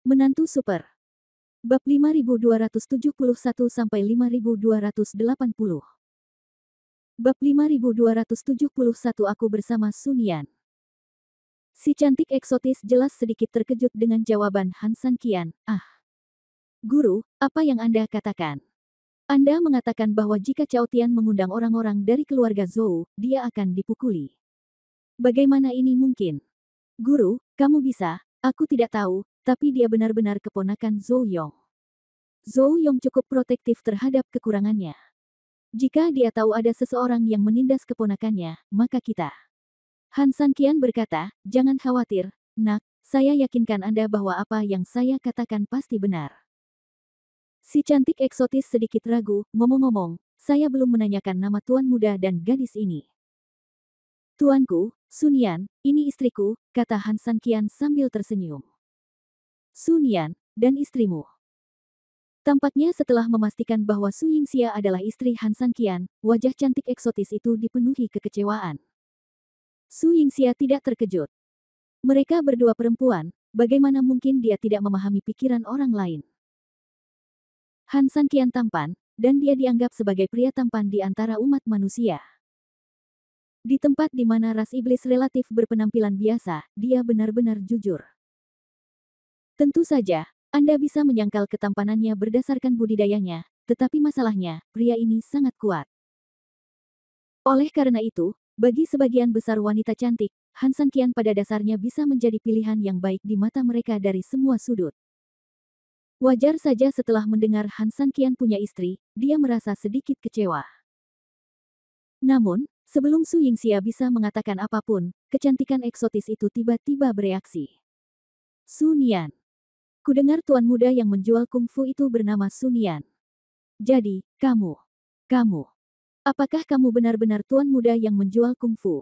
Menantu Super. Bab 5271-5280. Bab 5271 Aku bersama Sun Yan. Si cantik eksotis jelas sedikit terkejut dengan jawaban Han San Qian. Guru, apa yang Anda katakan? Anda mengatakan bahwa jika Cao Tian mengundang orang-orang dari keluarga Zhou, dia akan dipukuli. Bagaimana ini mungkin? Guru, kamu bisa, aku tidak tahu, tapi dia benar-benar keponakan Zhou Yong. Zhou Yong cukup protektif terhadap kekurangannya. Jika dia tahu ada seseorang yang menindas keponakannya, maka kita. Han San Qian berkata, jangan khawatir, nak, saya yakinkan Anda bahwa apa yang saya katakan pasti benar. Si cantik eksotis sedikit ragu, ngomong-ngomong, saya belum menanyakan nama tuan muda dan gadis ini. Tuanku, Sun Yan, ini istriku, kata Han San Qian sambil tersenyum. Sun Yan, dan istrimu. Tampaknya setelah memastikan bahwa Su Yingxia adalah istri Han San Qian, wajah cantik eksotis itu dipenuhi kekecewaan. Su Yingxia tidak terkejut. Mereka berdua perempuan, bagaimana mungkin dia tidak memahami pikiran orang lain? Han San Qian tampan, dan dia dianggap sebagai pria tampan di antara umat manusia. Di tempat di mana ras iblis relatif berpenampilan biasa, dia benar-benar jujur. Tentu saja, Anda bisa menyangkal ketampanannya berdasarkan budidayanya, tetapi masalahnya, pria ini sangat kuat. Oleh karena itu, bagi sebagian besar wanita cantik, Han San Qian pada dasarnya bisa menjadi pilihan yang baik di mata mereka dari semua sudut. Wajar saja setelah mendengar Han San Qian punya istri, dia merasa sedikit kecewa. Namun, sebelum Su Yingxia bisa mengatakan apapun, kecantikan eksotis itu tiba-tiba bereaksi. Sun Yan. Kudengar tuan muda yang menjual kungfu itu bernama Sun Yan. Jadi, kamu. Apakah kamu benar-benar tuan muda yang menjual kungfu?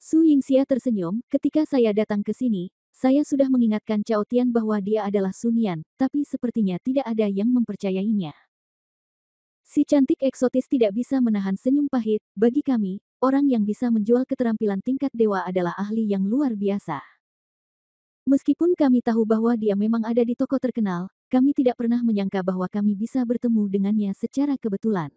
Su Yingxia tersenyum, ketika saya datang ke sini, saya sudah mengingatkan Cao Tian bahwa dia adalah Sun Yan, tapi sepertinya tidak ada yang mempercayainya. Si cantik eksotis tidak bisa menahan senyum pahit, bagi kami, orang yang bisa menjual keterampilan tingkat dewa adalah ahli yang luar biasa. Meskipun kami tahu bahwa dia memang ada di toko terkenal, kami tidak pernah menyangka bahwa kami bisa bertemu dengannya secara kebetulan.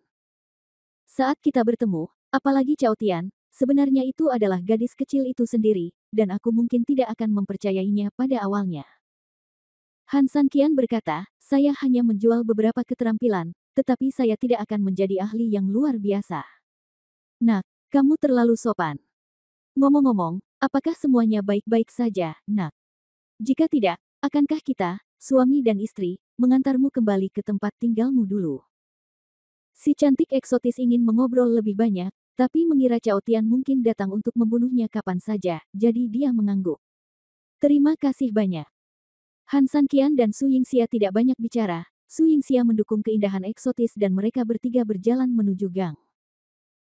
Saat kita bertemu, apalagi Cao Tian, sebenarnya itu adalah gadis kecil itu sendiri, dan aku mungkin tidak akan mempercayainya pada awalnya. Han San Qian berkata, saya hanya menjual beberapa keterampilan, tetapi saya tidak akan menjadi ahli yang luar biasa. Nak, kamu terlalu sopan. Ngomong-ngomong, apakah semuanya baik-baik saja, nak? Jika tidak, akankah kita, suami dan istri, mengantarmu kembali ke tempat tinggalmu dulu? Si cantik eksotis ingin mengobrol lebih banyak, tapi mengira Cao Tian mungkin datang untuk membunuhnya kapan saja, jadi dia mengangguk. Terima kasih banyak. Han San Qian dan Su Yingxia tidak banyak bicara, Su Yingxia mendukung keindahan eksotis dan mereka bertiga berjalan menuju gang.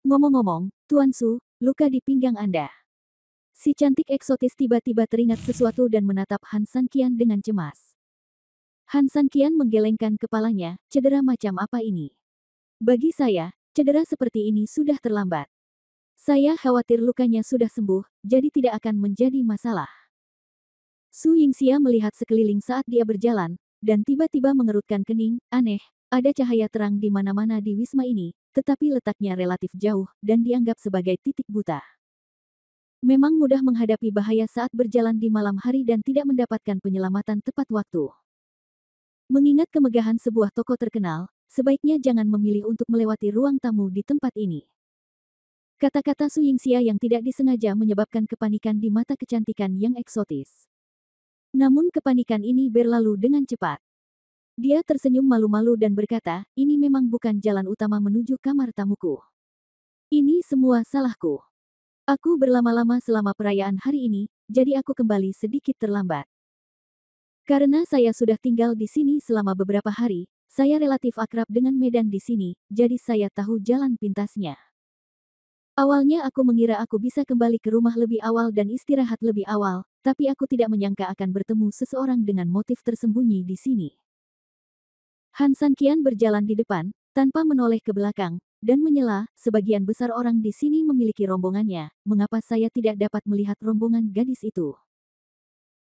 Ngomong-ngomong, Tuan Su, luka di pinggang Anda. Si cantik eksotis tiba-tiba teringat sesuatu dan menatap Han San Qian dengan cemas. Han San Qian menggelengkan kepalanya, cedera macam apa ini? Bagi saya, cedera seperti ini sudah terlambat. Saya khawatir lukanya sudah sembuh, jadi tidak akan menjadi masalah. Su Yingxia melihat sekeliling saat dia berjalan, dan tiba-tiba mengerutkan kening, aneh, ada cahaya terang di mana-mana di wisma ini, tetapi letaknya relatif jauh, dan dianggap sebagai titik buta. Memang mudah menghadapi bahaya saat berjalan di malam hari dan tidak mendapatkan penyelamatan tepat waktu. Mengingat kemegahan sebuah toko terkenal, sebaiknya jangan memilih untuk melewati ruang tamu di tempat ini. Kata-kata Su Yingxia yang tidak disengaja menyebabkan kepanikan di mata kecantikan yang eksotis. Namun kepanikan ini berlalu dengan cepat. Dia tersenyum malu-malu dan berkata, ini memang bukan jalan utama menuju kamar tamuku. Ini semua salahku. Aku berlama-lama selama perayaan hari ini, jadi aku kembali sedikit terlambat. Karena saya sudah tinggal di sini selama beberapa hari, saya relatif akrab dengan medan di sini, jadi saya tahu jalan pintasnya. Awalnya aku mengira aku bisa kembali ke rumah lebih awal dan istirahat lebih awal, tapi aku tidak menyangka akan bertemu seseorang dengan motif tersembunyi di sini. Han San Qian berjalan di depan, tanpa menoleh ke belakang, dan menyela, sebagian besar orang di sini memiliki rombongannya, mengapa saya tidak dapat melihat rombongan gadis itu?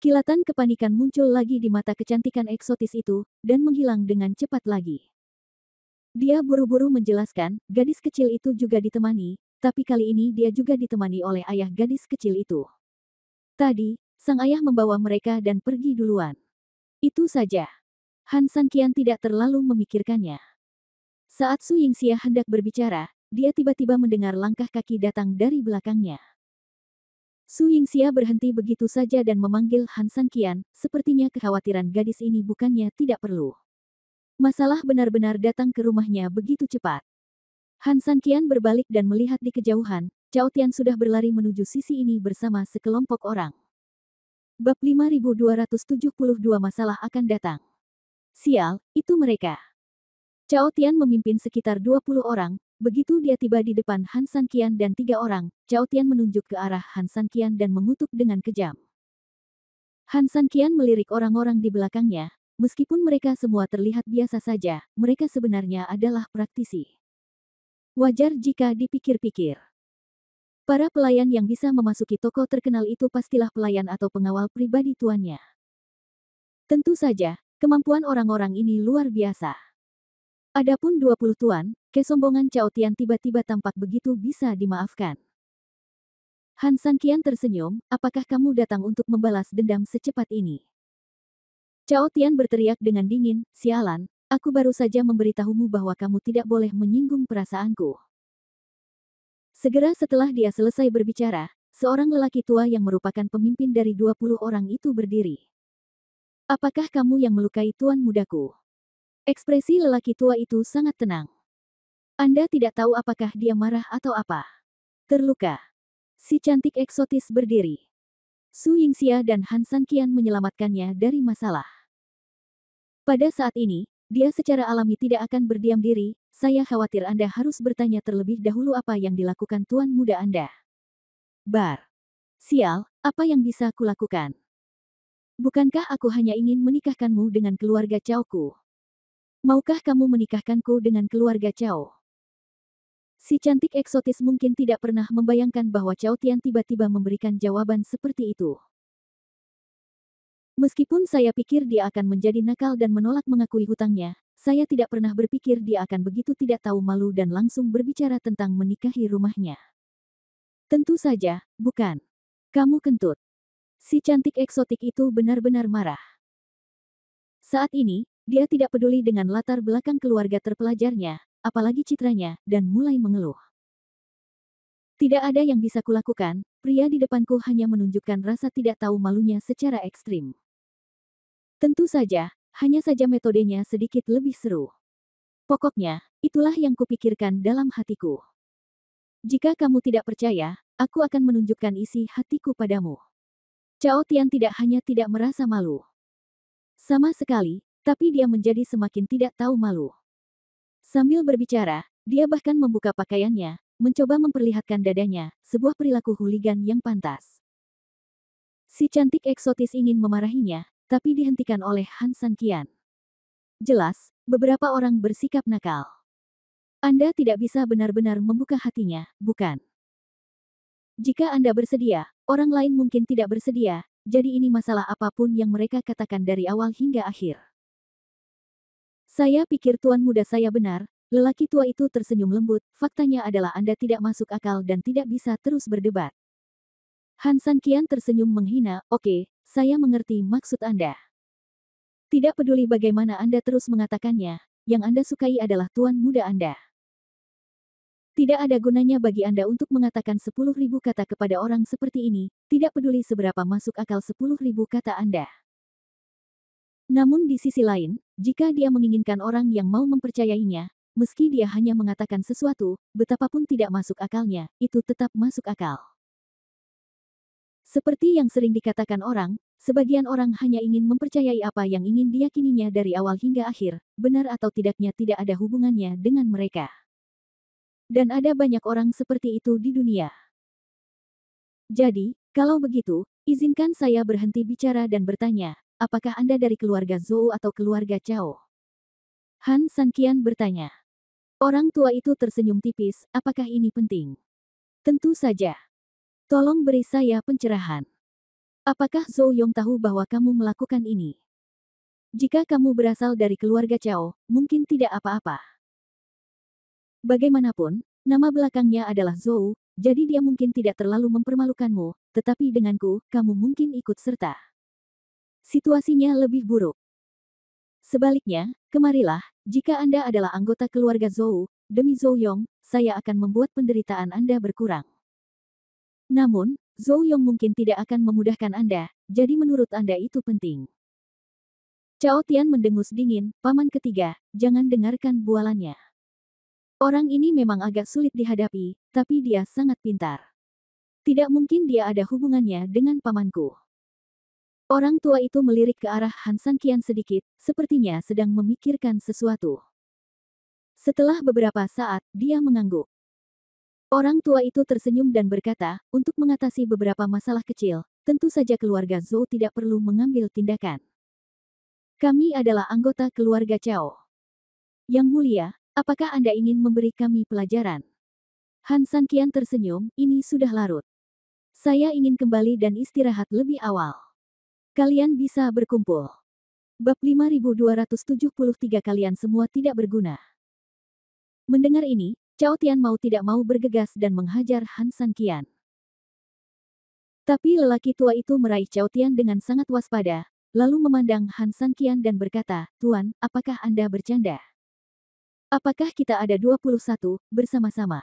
Kilatan kepanikan muncul lagi di mata kecantikan eksotis itu, dan menghilang dengan cepat lagi. Dia buru-buru menjelaskan, gadis kecil itu juga ditemani, tapi kali ini dia juga ditemani oleh ayah gadis kecil itu. Tadi, sang ayah membawa mereka dan pergi duluan. Itu saja. Han Sanqian tidak terlalu memikirkannya. Saat Su Yingxia hendak berbicara, dia tiba-tiba mendengar langkah kaki datang dari belakangnya. Su Yingxia berhenti begitu saja dan memanggil Han Sanqian, sepertinya kekhawatiran gadis ini bukannya tidak perlu. Masalah benar-benar datang ke rumahnya begitu cepat. Han Sanqian berbalik dan melihat di kejauhan, Cao Tian sudah berlari menuju sisi ini bersama sekelompok orang. Bab 5272 masalah akan datang. Sial, itu mereka. Cao Tian memimpin sekitar 20 orang, begitu dia tiba di depan Han Sanqian dan 3 orang, Cao Tian menunjuk ke arah Han Sanqian dan mengutuk dengan kejam. Han Sanqian melirik orang-orang di belakangnya, meskipun mereka semua terlihat biasa saja, mereka sebenarnya adalah praktisi. Wajar jika dipikir-pikir. Para pelayan yang bisa memasuki toko terkenal itu pastilah pelayan atau pengawal pribadi tuannya. Tentu saja, kemampuan orang-orang ini luar biasa. Adapun 20 tuan, kesombongan Cao Tian tiba-tiba tampak begitu bisa dimaafkan. Han Sanqian tersenyum, apakah kamu datang untuk membalas dendam secepat ini? Cao Tian berteriak dengan dingin, sialan, aku baru saja memberitahumu bahwa kamu tidak boleh menyinggung perasaanku. Segera setelah dia selesai berbicara, seorang lelaki tua yang merupakan pemimpin dari 20 orang itu berdiri. Apakah kamu yang melukai tuan mudaku? Ekspresi lelaki tua itu sangat tenang. Anda tidak tahu apakah dia marah atau apa. Terluka. Si cantik eksotis berdiri. Su Yingxia dan Han Sanqian menyelamatkannya dari masalah. Pada saat ini, dia secara alami tidak akan berdiam diri, saya khawatir Anda harus bertanya terlebih dahulu apa yang dilakukan tuan muda Anda. Bar. Sial, apa yang bisa kulakukan? Bukankah aku hanya ingin menikahkanmu dengan keluarga Caoku? Maukah kamu menikahkanku dengan keluarga Cao? Si cantik eksotis mungkin tidak pernah membayangkan bahwa Cao Tian tiba-tiba memberikan jawaban seperti itu. Meskipun saya pikir dia akan menjadi nakal dan menolak mengakui hutangnya, saya tidak pernah berpikir dia akan begitu tidak tahu malu dan langsung berbicara tentang menikahi rumahnya. Tentu saja, bukan. Kamu kentut. Si cantik eksotik itu benar-benar marah. Saat ini, dia tidak peduli dengan latar belakang keluarga terpelajarnya, apalagi citranya, dan mulai mengeluh. Tidak ada yang bisa kulakukan, pria di depanku hanya menunjukkan rasa tidak tahu malunya secara ekstrim. Tentu saja, hanya saja metodenya sedikit lebih seru. Pokoknya, itulah yang kupikirkan dalam hatiku. Jika kamu tidak percaya, aku akan menunjukkan isi hatiku padamu. Cao Tian tidak hanya tidak merasa malu sama sekali, tapi dia menjadi semakin tidak tahu malu. Sambil berbicara, dia bahkan membuka pakaiannya, mencoba memperlihatkan dadanya, sebuah perilaku hooligan yang pantas. Si cantik eksotis ingin memarahinya, tapi dihentikan oleh Han Sanqian. Jelas, beberapa orang bersikap nakal. Anda tidak bisa benar-benar membuka hatinya, bukan? Jika Anda bersedia, orang lain mungkin tidak bersedia, jadi ini masalah apapun yang mereka katakan dari awal hingga akhir. Saya pikir tuan muda saya benar, lelaki tua itu tersenyum lembut, faktanya adalah Anda tidak masuk akal dan tidak bisa terus berdebat. Han Sanqian tersenyum menghina, oke, saya mengerti maksud Anda. Tidak peduli bagaimana Anda terus mengatakannya, yang Anda sukai adalah tuan muda Anda. Tidak ada gunanya bagi Anda untuk mengatakan 10.000 kata kepada orang seperti ini, tidak peduli seberapa masuk akal 10.000 kata Anda. Namun di sisi lain, jika dia menginginkan orang yang mau mempercayainya, meski dia hanya mengatakan sesuatu, betapapun tidak masuk akalnya, itu tetap masuk akal. Seperti yang sering dikatakan orang, sebagian orang hanya ingin mempercayai apa yang ingin diyakininya dari awal hingga akhir, benar atau tidaknya tidak ada hubungannya dengan mereka. Dan ada banyak orang seperti itu di dunia. Jadi, kalau begitu, izinkan saya berhenti bicara dan bertanya, apakah Anda dari keluarga Zhou atau keluarga Cao? Han Sanqian bertanya. Orang tua itu tersenyum tipis, apakah ini penting? Tentu saja. Tolong beri saya pencerahan. Apakah Zhou Yong tahu bahwa kamu melakukan ini? Jika kamu berasal dari keluarga Cao, mungkin tidak apa-apa. Bagaimanapun, nama belakangnya adalah Zhou, jadi dia mungkin tidak terlalu mempermalukanmu, tetapi denganku, kamu mungkin ikut serta. Situasinya lebih buruk. Sebaliknya, kemarilah, jika Anda adalah anggota keluarga Zhou, demi Zhou Yong, saya akan membuat penderitaan Anda berkurang. Namun, Zhou Yong mungkin tidak akan memudahkan Anda, jadi menurut Anda itu penting. Cao Tian mendengus dingin, paman ketiga, jangan dengarkan bualannya. Orang ini memang agak sulit dihadapi, tapi dia sangat pintar. Tidak mungkin dia ada hubungannya dengan pamanku. Orang tua itu melirik ke arah Han San Qian sedikit, sepertinya sedang memikirkan sesuatu. Setelah beberapa saat, dia mengangguk. Orang tua itu tersenyum dan berkata, untuk mengatasi beberapa masalah kecil, tentu saja keluarga Zhou tidak perlu mengambil tindakan. Kami adalah anggota keluarga Cao. Yang mulia, apakah Anda ingin memberi kami pelajaran? Han San Qian tersenyum, ini sudah larut. Saya ingin kembali dan istirahat lebih awal. Kalian bisa berkumpul. Bab 5273 kalian semua tidak berguna. Mendengar ini, Cao Tian mau tidak mau bergegas dan menghajar Han San Qian. Tapi lelaki tua itu meraih Cao Tian dengan sangat waspada, lalu memandang Han San Qian dan berkata, Tuan, apakah Anda bercanda? Apakah kita ada 21, bersama-sama?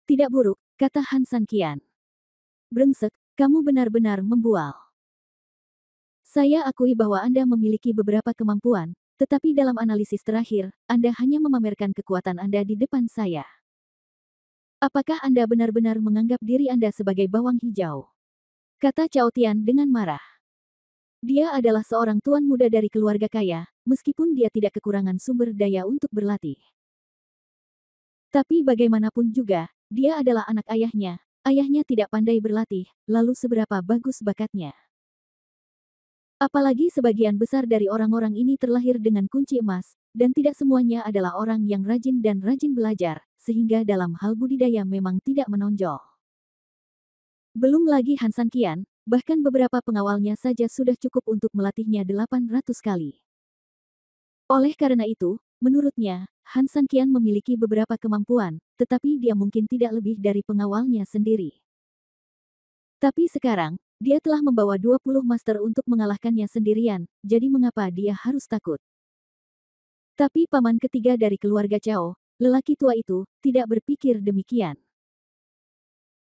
Tidak buruk, kata Han San Qian. Brengsek, kamu benar-benar membual. Saya akui bahwa Anda memiliki beberapa kemampuan, tetapi dalam analisis terakhir, Anda hanya memamerkan kekuatan Anda di depan saya. Apakah Anda benar-benar menganggap diri Anda sebagai bawang hijau? Kata Cao Tian dengan marah. Dia adalah seorang tuan muda dari keluarga kaya, meskipun dia tidak kekurangan sumber daya untuk berlatih. Tapi bagaimanapun juga, dia adalah anak ayahnya. Ayahnya tidak pandai berlatih, lalu seberapa bagus bakatnya. Apalagi sebagian besar dari orang-orang ini terlahir dengan kunci emas, dan tidak semuanya adalah orang yang rajin dan rajin belajar, sehingga dalam hal budidaya memang tidak menonjol. Belum lagi Han San Qian, bahkan beberapa pengawalnya saja sudah cukup untuk melatihnya 800 kali. Oleh karena itu, menurutnya, Han San Qian memiliki beberapa kemampuan, tetapi dia mungkin tidak lebih dari pengawalnya sendiri. Tapi sekarang, dia telah membawa 20 master untuk mengalahkannya sendirian, jadi mengapa dia harus takut? Tapi paman ketiga dari keluarga Cao, lelaki tua itu, tidak berpikir demikian.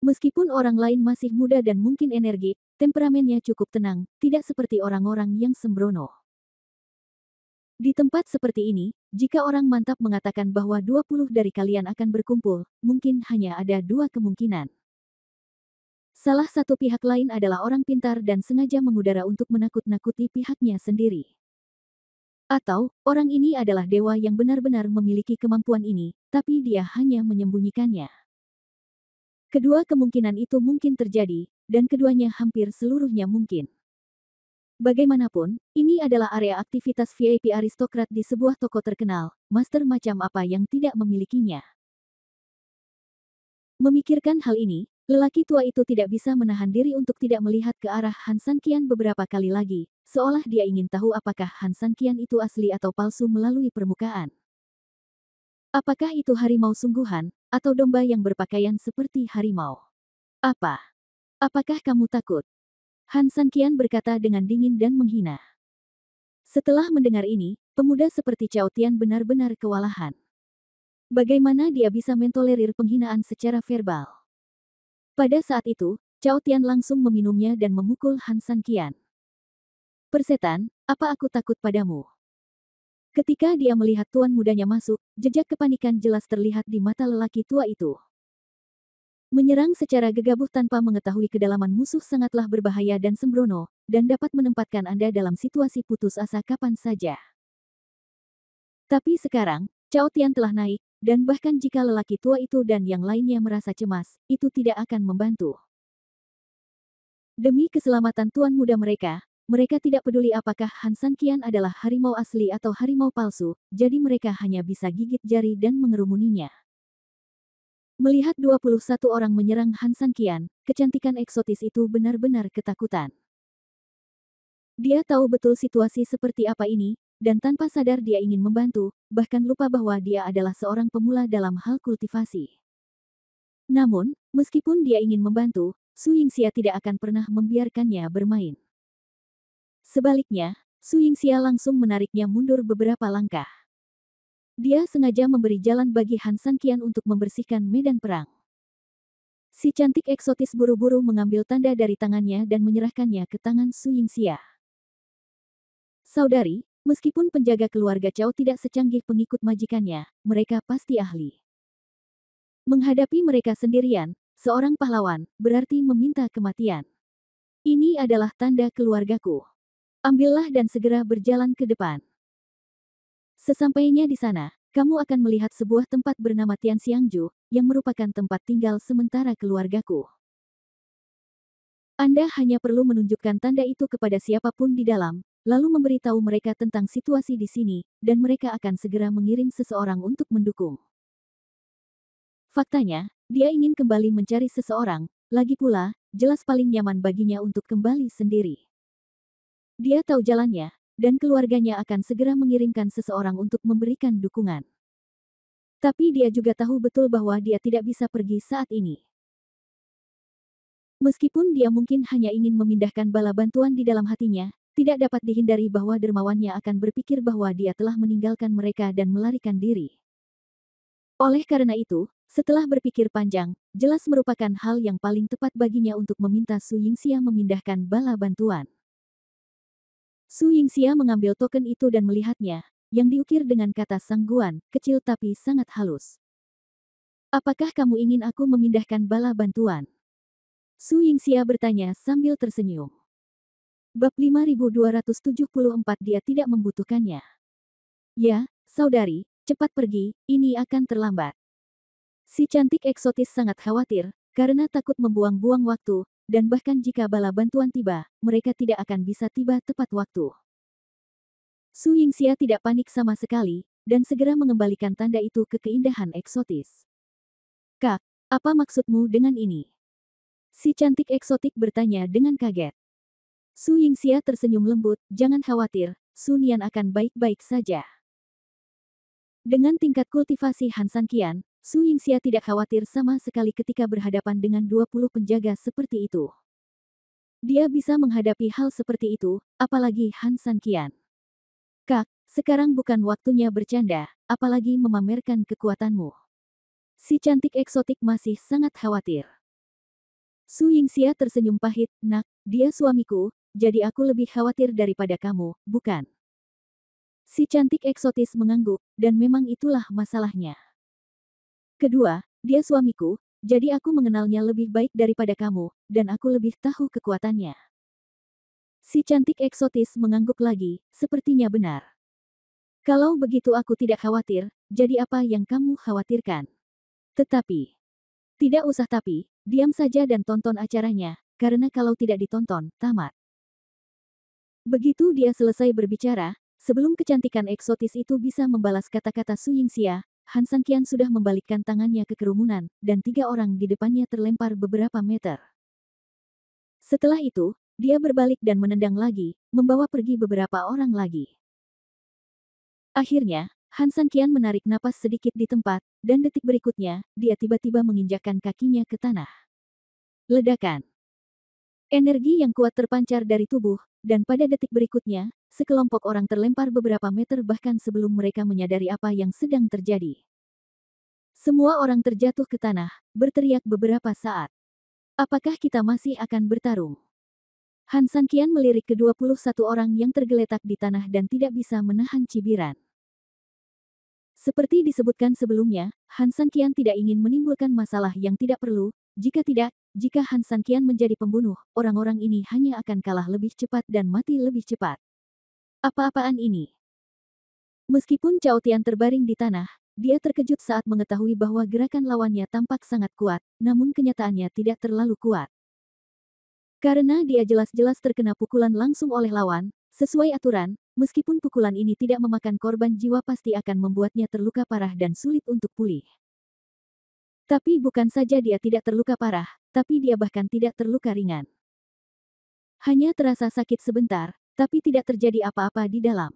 Meskipun orang lain masih muda dan mungkin energik, temperamennya cukup tenang, tidak seperti orang-orang yang sembrono. Di tempat seperti ini, jika orang mantap mengatakan bahwa 20 dari kalian akan berkumpul, mungkin hanya ada dua kemungkinan. Salah satu pihak lain adalah orang pintar dan sengaja mengudara untuk menakut-nakuti pihaknya sendiri. Atau, orang ini adalah dewa yang benar-benar memiliki kemampuan ini, tapi dia hanya menyembunyikannya. Kedua kemungkinan itu mungkin terjadi, dan keduanya hampir seluruhnya mungkin. Bagaimanapun, ini adalah area aktivitas VIP aristokrat di sebuah toko terkenal, master macam apa yang tidak memilikinya. Memikirkan hal ini, lelaki tua itu tidak bisa menahan diri untuk tidak melihat ke arah Han San Qian beberapa kali lagi, seolah dia ingin tahu apakah Han San Qian itu asli atau palsu melalui permukaan. Apakah itu harimau sungguhan, atau domba yang berpakaian seperti harimau? Apa? Apakah kamu takut? Han San Qian berkata dengan dingin dan menghina. Setelah mendengar ini, pemuda seperti Cao Tian benar-benar kewalahan. Bagaimana dia bisa mentolerir penghinaan secara verbal? Pada saat itu, Cao Tian langsung meminumnya dan memukul Han San Qian. Persetan, apa aku takut padamu? Ketika dia melihat tuan mudanya masuk, jejak kepanikan jelas terlihat di mata lelaki tua itu. Menyerang secara gegabah tanpa mengetahui kedalaman musuh sangatlah berbahaya dan sembrono, dan dapat menempatkan Anda dalam situasi putus asa kapan saja. Tapi sekarang, Cao Tian telah naik, dan bahkan jika lelaki tua itu dan yang lainnya merasa cemas, itu tidak akan membantu. Demi keselamatan tuan muda mereka tidak peduli apakah Han San Qian adalah harimau asli atau harimau palsu, jadi mereka hanya bisa gigit jari dan mengerumuninya. Melihat 21 orang menyerang Han San Qian, kecantikan eksotis itu benar-benar ketakutan. Dia tahu betul situasi seperti apa ini, dan tanpa sadar dia ingin membantu, bahkan lupa bahwa dia adalah seorang pemula dalam hal kultivasi. Namun, meskipun dia ingin membantu, Su Yingxia tidak akan pernah membiarkannya bermain. Sebaliknya, Su Yingxia langsung menariknya mundur beberapa langkah. Dia sengaja memberi jalan bagi Han Sanqian untuk membersihkan medan perang. Si cantik eksotis buru-buru mengambil tanda dari tangannya dan menyerahkannya ke tangan Su Yingxia. Saudari, meskipun penjaga keluarga Cao tidak secanggih pengikut majikannya, mereka pasti ahli. Menghadapi mereka sendirian, seorang pahlawan, berarti meminta kematian. Ini adalah tanda keluargaku. Ambillah dan segera berjalan ke depan. Sesampainya di sana, kamu akan melihat sebuah tempat bernama Tianxiangju, yang merupakan tempat tinggal sementara keluargaku. Anda hanya perlu menunjukkan tanda itu kepada siapapun di dalam, lalu memberitahu mereka tentang situasi di sini, dan mereka akan segera mengirim seseorang untuk mendukung. Faktanya, dia ingin kembali mencari seseorang, lagi pula, jelas paling nyaman baginya untuk kembali sendiri. Dia tahu jalannya, dan keluarganya akan segera mengirimkan seseorang untuk memberikan dukungan. Tapi dia juga tahu betul bahwa dia tidak bisa pergi saat ini. Meskipun dia mungkin hanya ingin memindahkan bala bantuan di dalam hatinya, tidak dapat dihindari bahwa dermawannya akan berpikir bahwa dia telah meninggalkan mereka dan melarikan diri. Oleh karena itu, setelah berpikir panjang, jelas merupakan hal yang paling tepat baginya untuk meminta Su Yingxia memindahkan bala bantuan. Su Yingxia mengambil token itu dan melihatnya, yang diukir dengan kata Sangguan, kecil tapi sangat halus. Apakah kamu ingin aku memindahkan bala bantuan? Su Yingxia bertanya sambil tersenyum. Bab 5274 dia tidak membutuhkannya. Ya, saudari, cepat pergi, ini akan terlambat. Si cantik eksotis sangat khawatir, karena takut membuang-buang waktu, dan bahkan jika bala bantuan tiba, mereka tidak akan bisa tiba tepat waktu. Su Yingxia tidak panik sama sekali, dan segera mengembalikan tanda itu ke keindahan eksotis. Kak, apa maksudmu dengan ini? Si cantik eksotik bertanya dengan kaget. Su Yingxia tersenyum lembut, jangan khawatir, Su Nian akan baik-baik saja. Dengan tingkat kultivasi Han Sanqian, Su Yingxia tidak khawatir sama sekali ketika berhadapan dengan 20 penjaga seperti itu. Dia bisa menghadapi hal seperti itu, apalagi Han Sanqian. Kak, sekarang bukan waktunya bercanda, apalagi memamerkan kekuatanmu. Si cantik eksotik masih sangat khawatir. Su Yingxia tersenyum pahit, nak, dia suamiku, jadi aku lebih khawatir daripada kamu, bukan? Si cantik eksotis mengangguk, dan memang itulah masalahnya. Kedua, dia suamiku, jadi aku mengenalnya lebih baik daripada kamu, dan aku lebih tahu kekuatannya. Si cantik eksotis mengangguk lagi, sepertinya benar. Kalau begitu aku tidak khawatir, jadi apa yang kamu khawatirkan? Tetapi, tidak usah tapi, diam saja dan tonton acaranya, karena kalau tidak ditonton, tamat. Begitu dia selesai berbicara, sebelum kecantikan eksotis itu bisa membalas kata-kata Su Yingxia, Han Sanqian sudah membalikkan tangannya ke kerumunan, dan 3 orang di depannya terlempar beberapa meter. Setelah itu, dia berbalik dan menendang lagi, membawa pergi beberapa orang lagi. Akhirnya, Han Sanqian menarik napas sedikit di tempat, dan detik berikutnya, dia tiba-tiba menginjakkan kakinya ke tanah. Ledakan. Energi yang kuat terpancar dari tubuh, dan pada detik berikutnya, sekelompok orang terlempar beberapa meter bahkan sebelum mereka menyadari apa yang sedang terjadi. Semua orang terjatuh ke tanah, berteriak beberapa saat. Apakah kita masih akan bertarung? Han Sanqian melirik ke 21 orang yang tergeletak di tanah dan tidak bisa menahan cibiran. Seperti disebutkan sebelumnya, Han Sanqian tidak ingin menimbulkan masalah yang tidak perlu, jika tidak, jika Han Sanqian menjadi pembunuh, orang-orang ini hanya akan kalah lebih cepat dan mati lebih cepat. Apa-apaan ini? Meskipun Cao Tian terbaring di tanah, dia terkejut saat mengetahui bahwa gerakan lawannya tampak sangat kuat, namun kenyataannya tidak terlalu kuat. Karena dia jelas-jelas terkena pukulan langsung oleh lawan, sesuai aturan, meskipun pukulan ini tidak memakan korban jiwa pasti akan membuatnya terluka parah dan sulit untuk pulih. Tapi bukan saja dia tidak terluka parah, tapi dia bahkan tidak terluka ringan. Hanya terasa sakit sebentar, tapi tidak terjadi apa-apa di dalam.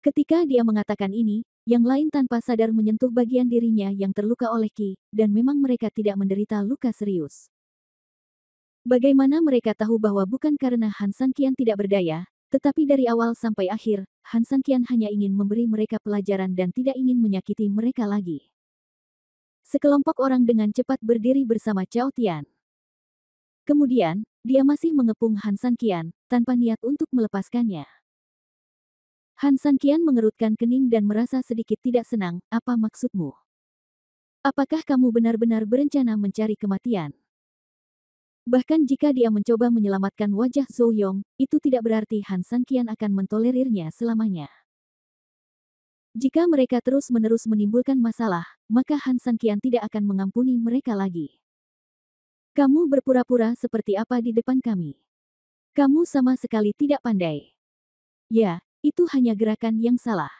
Ketika dia mengatakan ini, yang lain tanpa sadar menyentuh bagian dirinya yang terluka oleh Qi, dan memang mereka tidak menderita luka serius. Bagaimana mereka tahu bahwa bukan karena Han Sanqian tidak berdaya, tetapi dari awal sampai akhir, Han Sanqian hanya ingin memberi mereka pelajaran dan tidak ingin menyakiti mereka lagi. Sekelompok orang dengan cepat berdiri bersama Cao Tian. Kemudian, dia masih mengepung Han Sanqian, tanpa niat untuk melepaskannya. Han Sanqian mengerutkan kening dan merasa sedikit tidak senang. Apa maksudmu? Apakah kamu benar-benar berencana mencari kematian? Bahkan jika dia mencoba menyelamatkan wajah Zhou Yong, itu tidak berarti Han Sanqian akan mentolerirnya selamanya. Jika mereka terus-menerus menimbulkan masalah, maka Han Sanqian tidak akan mengampuni mereka lagi. Kamu berpura-pura seperti apa di depan kami? Kamu sama sekali tidak pandai. Ya, itu hanya gerakan yang salah.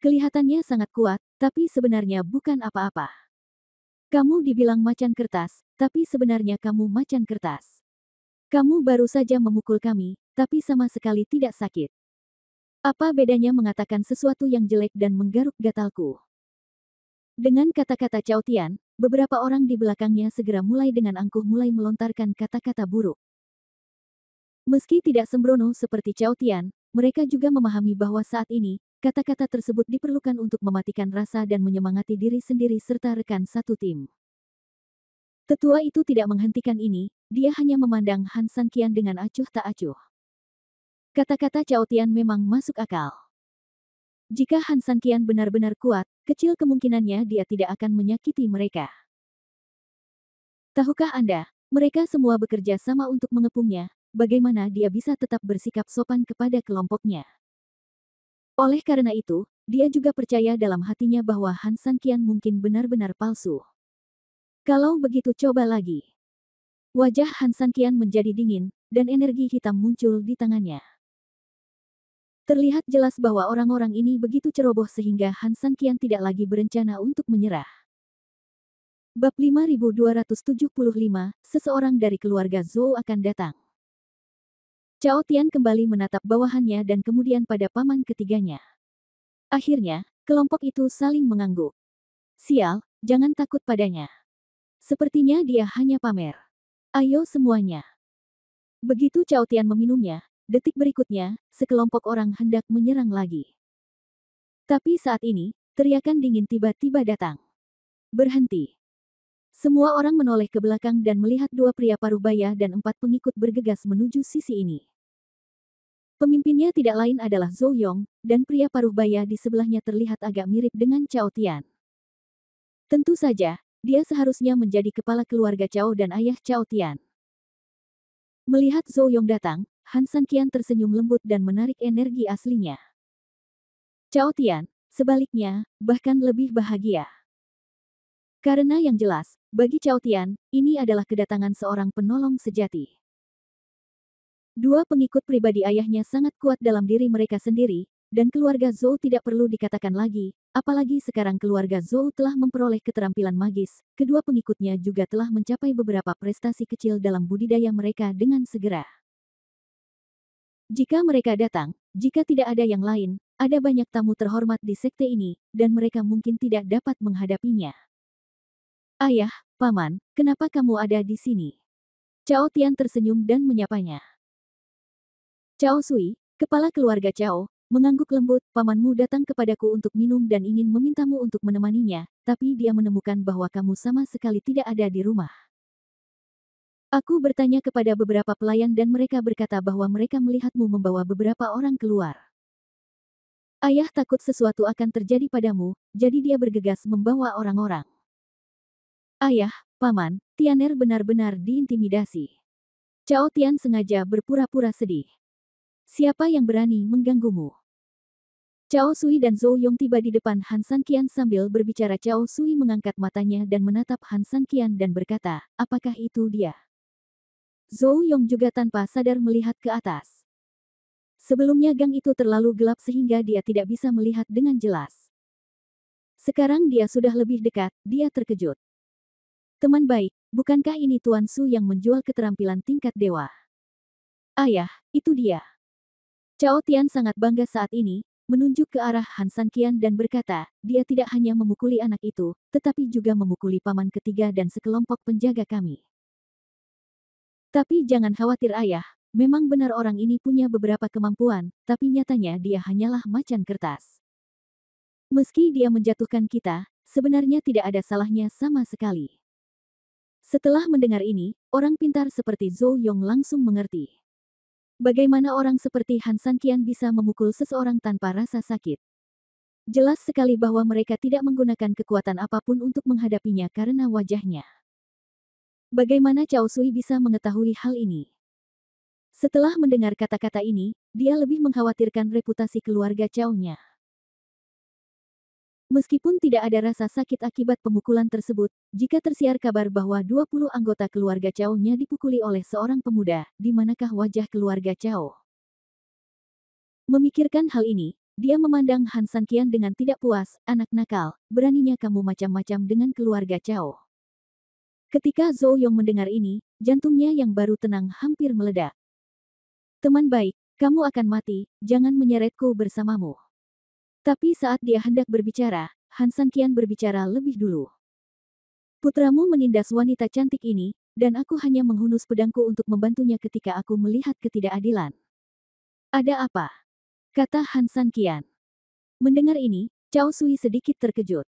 Kelihatannya sangat kuat, tapi sebenarnya bukan apa-apa. Kamu dibilang macan kertas, tapi sebenarnya kamu macan kertas. Kamu baru saja memukul kami, tapi sama sekali tidak sakit. Apa bedanya mengatakan sesuatu yang jelek dan menggaruk gatalku? Dengan kata-kata Cao Tian, beberapa orang di belakangnya segera mulai dengan angkuh mulai melontarkan kata-kata buruk. Meski tidak sembrono seperti Cao Tian, mereka juga memahami bahwa saat ini, kata-kata tersebut diperlukan untuk mematikan rasa dan menyemangati diri sendiri serta rekan satu tim. Tetua itu tidak menghentikan ini, dia hanya memandang Han Sanqian dengan acuh tak acuh. Kata-kata Cao Tian memang masuk akal. Jika Han Sanqian benar-benar kuat, kecil kemungkinannya dia tidak akan menyakiti mereka. Tahukah Anda, mereka semua bekerja sama untuk mengepungnya, bagaimana dia bisa tetap bersikap sopan kepada kelompoknya. Oleh karena itu, dia juga percaya dalam hatinya bahwa Han Sanqian mungkin benar-benar palsu. Kalau begitu coba lagi. Wajah Han Sanqian menjadi dingin, dan energi hitam muncul di tangannya. Terlihat jelas bahwa orang-orang ini begitu ceroboh sehingga Han Sanqian tidak lagi berencana untuk menyerah. Bab 5275, seseorang dari keluarga Zhou akan datang. Cao Tian kembali menatap bawahannya dan kemudian pada paman ketiganya. Akhirnya, kelompok itu saling mengangguk. Sial, jangan takut padanya. Sepertinya dia hanya pamer. Ayo semuanya. Begitu Cao Tian meminumnya, detik berikutnya, sekelompok orang hendak menyerang lagi. Tapi saat ini, teriakan dingin tiba-tiba datang. Berhenti. Semua orang menoleh ke belakang dan melihat dua pria parubaya dan 4 pengikut bergegas menuju sisi ini. Pemimpinnya tidak lain adalah Zhou Yong, dan pria parubaya di sebelahnya terlihat agak mirip dengan Cao Tian. Tentu saja, dia seharusnya menjadi kepala keluarga Cao dan ayah Cao Tian. Melihat Zhou Yong datang, Han Sanqian tersenyum lembut dan menarik energi aslinya. Cao Tian, sebaliknya, bahkan lebih bahagia. Karena yang jelas, bagi Cao Tian, ini adalah kedatangan seorang penolong sejati. Dua pengikut pribadi ayahnya sangat kuat dalam diri mereka sendiri, dan keluarga Zhou tidak perlu dikatakan lagi, apalagi sekarang keluarga Zhou telah memperoleh keterampilan magis, kedua pengikutnya juga telah mencapai beberapa prestasi kecil dalam budidaya mereka dengan segera. Jika mereka datang, jika tidak ada yang lain, ada banyak tamu terhormat di sekte ini, dan mereka mungkin tidak dapat menghadapinya. Ayah, paman, kenapa kamu ada di sini? Cao Tian tersenyum dan menyapanya. Cao Sui, kepala keluarga Cao, mengangguk lembut, pamanmu datang kepadaku untuk minum dan ingin memintamu untuk menemaninya, tapi dia menemukan bahwa kamu sama sekali tidak ada di rumah. Aku bertanya kepada beberapa pelayan dan mereka berkata bahwa mereka melihatmu membawa beberapa orang keluar. Ayah takut sesuatu akan terjadi padamu, jadi dia bergegas membawa orang-orang. Ayah, paman, Tianer benar-benar diintimidasi. Cao Tian sengaja berpura-pura sedih. Siapa yang berani mengganggumu? Cao Sui dan Zhou Yong tiba di depan Han Sanqian sambil berbicara. Cao Sui mengangkat matanya dan menatap Han Sanqian dan berkata, apakah itu dia? Zhou Yong juga tanpa sadar melihat ke atas. Sebelumnya gang itu terlalu gelap sehingga dia tidak bisa melihat dengan jelas. Sekarang dia sudah lebih dekat, dia terkejut. Teman baik, bukankah ini Tuan Su yang menjual keterampilan tingkat dewa? Ayah, itu dia. Chao Tian sangat bangga saat ini, menunjuk ke arah Han San Qian dan berkata, dia tidak hanya memukuli anak itu, tetapi juga memukuli paman ketiga dan sekelompok penjaga kami. Tapi jangan khawatir ayah, memang benar orang ini punya beberapa kemampuan, tapi nyatanya dia hanyalah macan kertas. Meski dia menjatuhkan kita, sebenarnya tidak ada salahnya sama sekali. Setelah mendengar ini, orang pintar seperti Zhou Yong langsung mengerti. Bagaimana orang seperti Han San Qian bisa memukul seseorang tanpa rasa sakit? Jelas sekali bahwa mereka tidak menggunakan kekuatan apapun untuk menghadapinya karena wajahnya. Bagaimana Cao Sui bisa mengetahui hal ini? Setelah mendengar kata-kata ini, dia lebih mengkhawatirkan reputasi keluarga Cao-nya. Meskipun tidak ada rasa sakit akibat pemukulan tersebut, jika tersiar kabar bahwa 20 anggota keluarga Cao-nya dipukuli oleh seorang pemuda, di manakah wajah keluarga Cao? Memikirkan hal ini, dia memandang Han San Qian dengan tidak puas, anak nakal, beraninya kamu macam-macam dengan keluarga Cao. Ketika Zhou Yong mendengar ini, jantungnya yang baru tenang hampir meledak. Teman baik, kamu akan mati, jangan menyeretku bersamamu. Tapi saat dia hendak berbicara, Han San Qian berbicara lebih dulu. Putramu menindas wanita cantik ini, dan aku hanya menghunus pedangku untuk membantunya ketika aku melihat ketidakadilan. Ada apa? Kata Han San Qian. Mendengar ini, Cao Sui sedikit terkejut.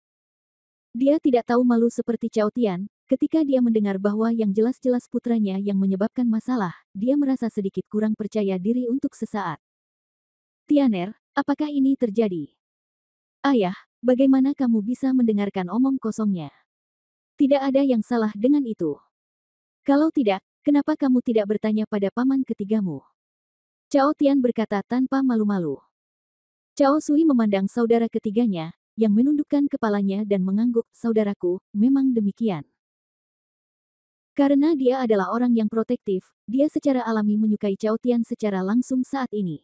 Dia tidak tahu malu seperti Cao Tian, ketika dia mendengar bahwa yang jelas-jelas putranya yang menyebabkan masalah, dia merasa sedikit kurang percaya diri untuk sesaat. Tianer, apakah ini terjadi? Ayah, bagaimana kamu bisa mendengarkan omong kosongnya? Tidak ada yang salah dengan itu. Kalau tidak, kenapa kamu tidak bertanya pada paman ketigamu? Cao Tian berkata tanpa malu-malu. Cao Sui memandang saudara ketiganya, yang menundukkan kepalanya dan mengangguk, saudaraku, memang demikian. Karena dia adalah orang yang protektif, dia secara alami menyukai Cao Tian secara langsung saat ini.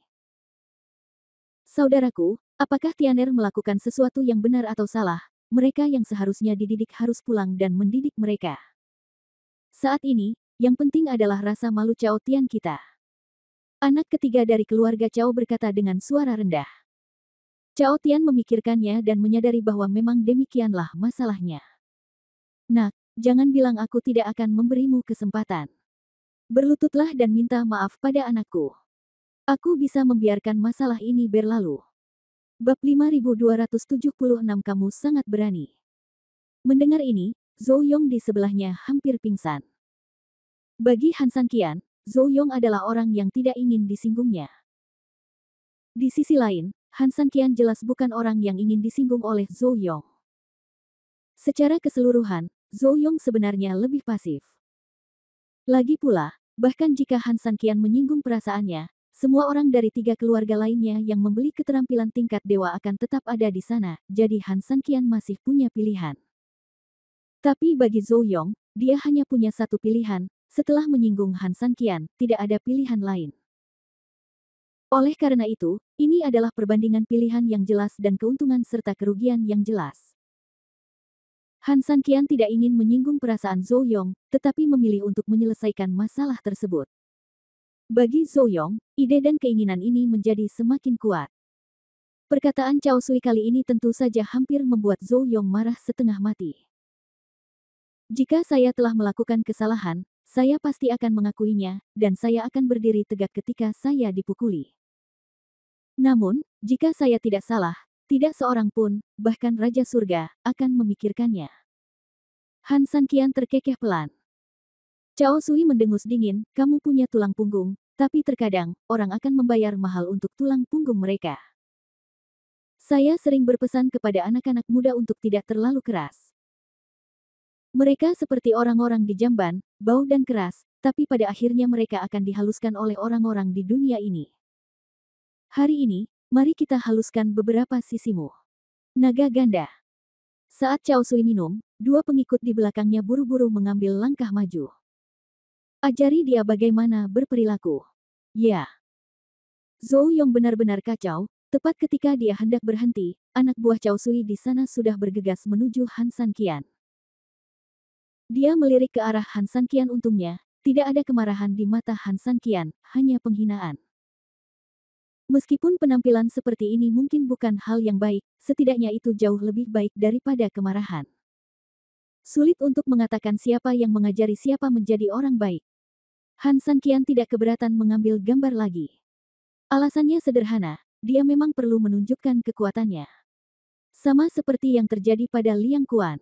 Saudaraku, apakah Tianer melakukan sesuatu yang benar atau salah? Mereka yang seharusnya dididik harus pulang dan mendidik mereka. Saat ini, yang penting adalah rasa malu Cao Tian kita. Anak ketiga dari keluarga Cao berkata dengan suara rendah. Cao Tian memikirkannya dan menyadari bahwa memang demikianlah masalahnya. Nak, jangan bilang aku tidak akan memberimu kesempatan. Berlututlah dan minta maaf pada anakku. Aku bisa membiarkan masalah ini berlalu. Bab 5276 kamu sangat berani. Mendengar ini, Zhou Yong di sebelahnya hampir pingsan. Bagi Han San Qian, Zhou Yong adalah orang yang tidak ingin disinggungnya. Di sisi lain, Han San Qian jelas bukan orang yang ingin disinggung oleh Zhou Yong. Secara keseluruhan, Zhou Yong sebenarnya lebih pasif. Lagi pula, bahkan jika Han San Qian menyinggung perasaannya, semua orang dari 3 keluarga lainnya yang membeli keterampilan tingkat dewa akan tetap ada di sana, jadi Han San Qian masih punya pilihan. Tapi bagi Zhou Yong, dia hanya punya satu pilihan, setelah menyinggung Han San Qian, tidak ada pilihan lain. Oleh karena itu, ini adalah perbandingan pilihan yang jelas dan keuntungan serta kerugian yang jelas. Han San Qian tidak ingin menyinggung perasaan Zhou Yong, tetapi memilih untuk menyelesaikan masalah tersebut. Bagi Zhou Yong, ide dan keinginan ini menjadi semakin kuat. Perkataan Cao Sui kali ini tentu saja hampir membuat Zhou Yong marah setengah mati. Jika saya telah melakukan kesalahan, saya pasti akan mengakuinya, dan saya akan berdiri tegak ketika saya dipukuli. Namun, jika saya tidak salah, tidak seorang pun, bahkan Raja Surga, akan memikirkannya. Han San Qian terkekeh pelan. Cao Sui mendengus dingin, kamu punya tulang punggung, tapi terkadang, orang akan membayar mahal untuk tulang punggung mereka. Saya sering berpesan kepada anak-anak muda untuk tidak terlalu keras. Mereka seperti orang-orang di jamban, bau dan keras, tapi pada akhirnya mereka akan dihaluskan oleh orang-orang di dunia ini. Hari ini, mari kita haluskan beberapa sisimu. Naga ganda. Saat Cao Sui minum, 2 pengikut di belakangnya buru-buru mengambil langkah maju. Ajari dia bagaimana berperilaku. Ya. Zhou Yong benar-benar kacau, tepat ketika dia hendak berhenti, anak buah Cao Sui di sana sudah bergegas menuju Han San Qian. Dia melirik ke arah Han San Qian untungnya, tidak ada kemarahan di mata Han San Qian, hanya penghinaan. Meskipun penampilan seperti ini mungkin bukan hal yang baik, setidaknya itu jauh lebih baik daripada kemarahan. Sulit untuk mengatakan siapa yang mengajari siapa menjadi orang baik. Han Sanqian tidak keberatan mengambil gambar lagi. Alasannya sederhana, dia memang perlu menunjukkan kekuatannya. Sama seperti yang terjadi pada Liang Kuan.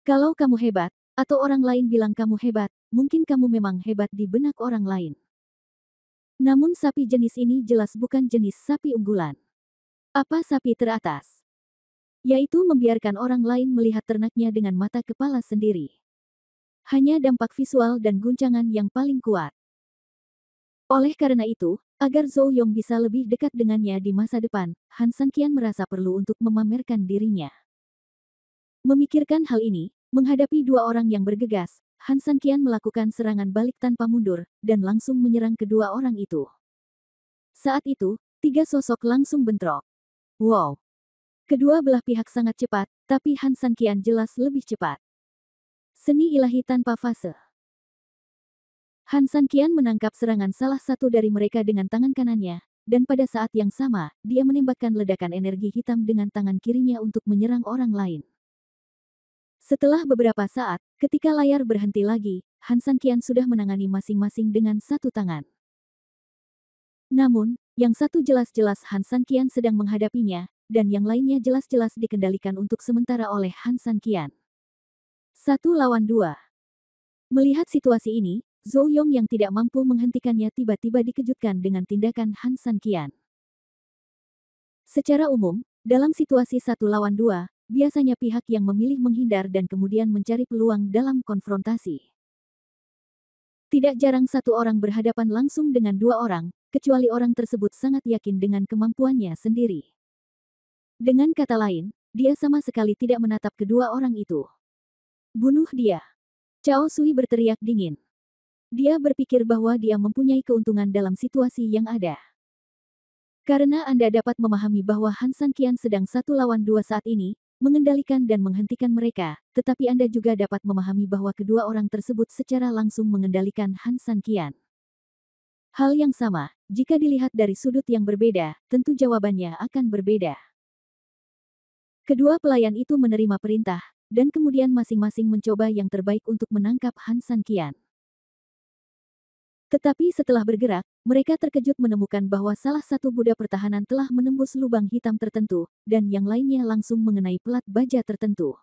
Kalau kamu hebat, atau orang lain bilang kamu hebat, mungkin kamu memang hebat di benak orang lain. Namun sapi jenis ini jelas bukan jenis sapi unggulan. Apa sapi teratas? Yaitu membiarkan orang lain melihat ternaknya dengan mata kepala sendiri. Hanya dampak visual dan guncangan yang paling kuat. Oleh karena itu, agar Zhou Yong bisa lebih dekat dengannya di masa depan, Han Sanqian merasa perlu untuk memamerkan dirinya. Memikirkan hal ini, menghadapi dua orang yang bergegas, Han Sanqian melakukan serangan balik tanpa mundur, dan langsung menyerang kedua orang itu. Saat itu, tiga sosok langsung bentrok. Wow! Kedua belah pihak sangat cepat, tapi Han Sanqian jelas lebih cepat. Seni ilahi tanpa fase. Han Sanqian menangkap serangan salah satu dari mereka dengan tangan kanannya, dan pada saat yang sama, dia menembakkan ledakan energi hitam dengan tangan kirinya untuk menyerang orang lain. Setelah beberapa saat, ketika layar berhenti lagi, Han Sanqian sudah menangani masing-masing dengan satu tangan. Namun, yang satu jelas-jelas Han Sanqian sedang menghadapinya, dan yang lainnya jelas-jelas dikendalikan untuk sementara oleh Han Sanqian. 1 lawan 2. Melihat situasi ini, Zhou Yong yang tidak mampu menghentikannya tiba-tiba dikejutkan dengan tindakan Han Sanqian. Secara umum, dalam situasi 1 lawan 2, biasanya pihak yang memilih menghindar dan kemudian mencari peluang dalam konfrontasi. Tidak jarang satu orang berhadapan langsung dengan dua orang, kecuali orang tersebut sangat yakin dengan kemampuannya sendiri. Dengan kata lain, dia sama sekali tidak menatap kedua orang itu. Bunuh dia! Cao Sui berteriak dingin. Dia berpikir bahwa dia mempunyai keuntungan dalam situasi yang ada. Karena Anda dapat memahami bahwa Han Sanqian sedang 1 lawan 2 saat ini, mengendalikan dan menghentikan mereka, tetapi Anda juga dapat memahami bahwa kedua orang tersebut secara langsung mengendalikan Han Sanqian. Hal yang sama, jika dilihat dari sudut yang berbeda, tentu jawabannya akan berbeda. Kedua pelayan itu menerima perintah, dan kemudian masing-masing mencoba yang terbaik untuk menangkap Han Sanqian. Tetapi setelah bergerak, mereka terkejut menemukan bahwa salah satu Buddha pertahanan telah menembus lubang hitam tertentu, dan yang lainnya langsung mengenai pelat baja tertentu.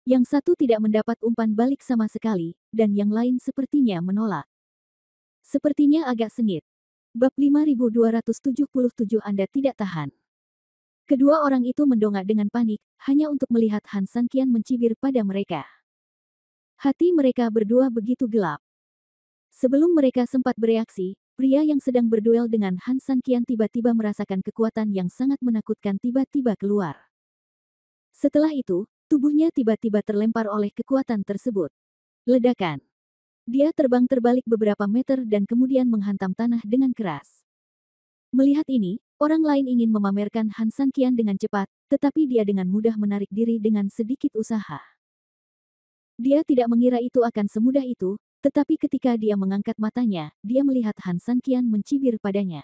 Yang satu tidak mendapat umpan balik sama sekali, dan yang lain sepertinya menolak. Sepertinya agak sengit. Bab 5277 Anda tidak tahan. Kedua orang itu mendongak dengan panik, hanya untuk melihat Han Sanqian mencibir pada mereka. Hati mereka berdua begitu gelap. Sebelum mereka sempat bereaksi, pria yang sedang berduel dengan Han Sanqian tiba-tiba merasakan kekuatan yang sangat menakutkan tiba-tiba keluar. Setelah itu, tubuhnya tiba-tiba terlempar oleh kekuatan tersebut. Ledakan. Dia terbang terbalik beberapa meter dan kemudian menghantam tanah dengan keras. Melihat ini, orang lain ingin memamerkan Han Sanqian dengan cepat, tetapi dia dengan mudah menarik diri dengan sedikit usaha. Dia tidak mengira itu akan semudah itu, tetapi ketika dia mengangkat matanya, dia melihat Han Sanqian mencibir padanya.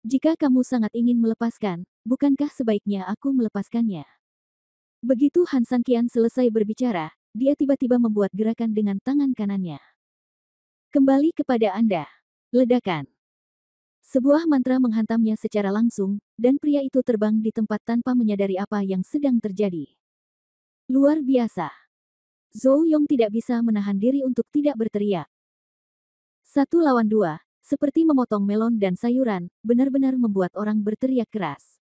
Jika kamu sangat ingin melepaskan, bukankah sebaiknya aku melepaskannya? Begitu Han Sanqian selesai berbicara, dia tiba-tiba membuat gerakan dengan tangan kanannya. Kembali kepada Anda. Ledakan. Sebuah mantra menghantamnya secara langsung, dan pria itu terbang di tempat tanpa menyadari apa yang sedang terjadi. Luar biasa. Zhou Yong tidak bisa menahan diri untuk tidak berteriak. 1 lawan 2, seperti memotong melon dan sayuran, benar-benar membuat orang berteriak keras.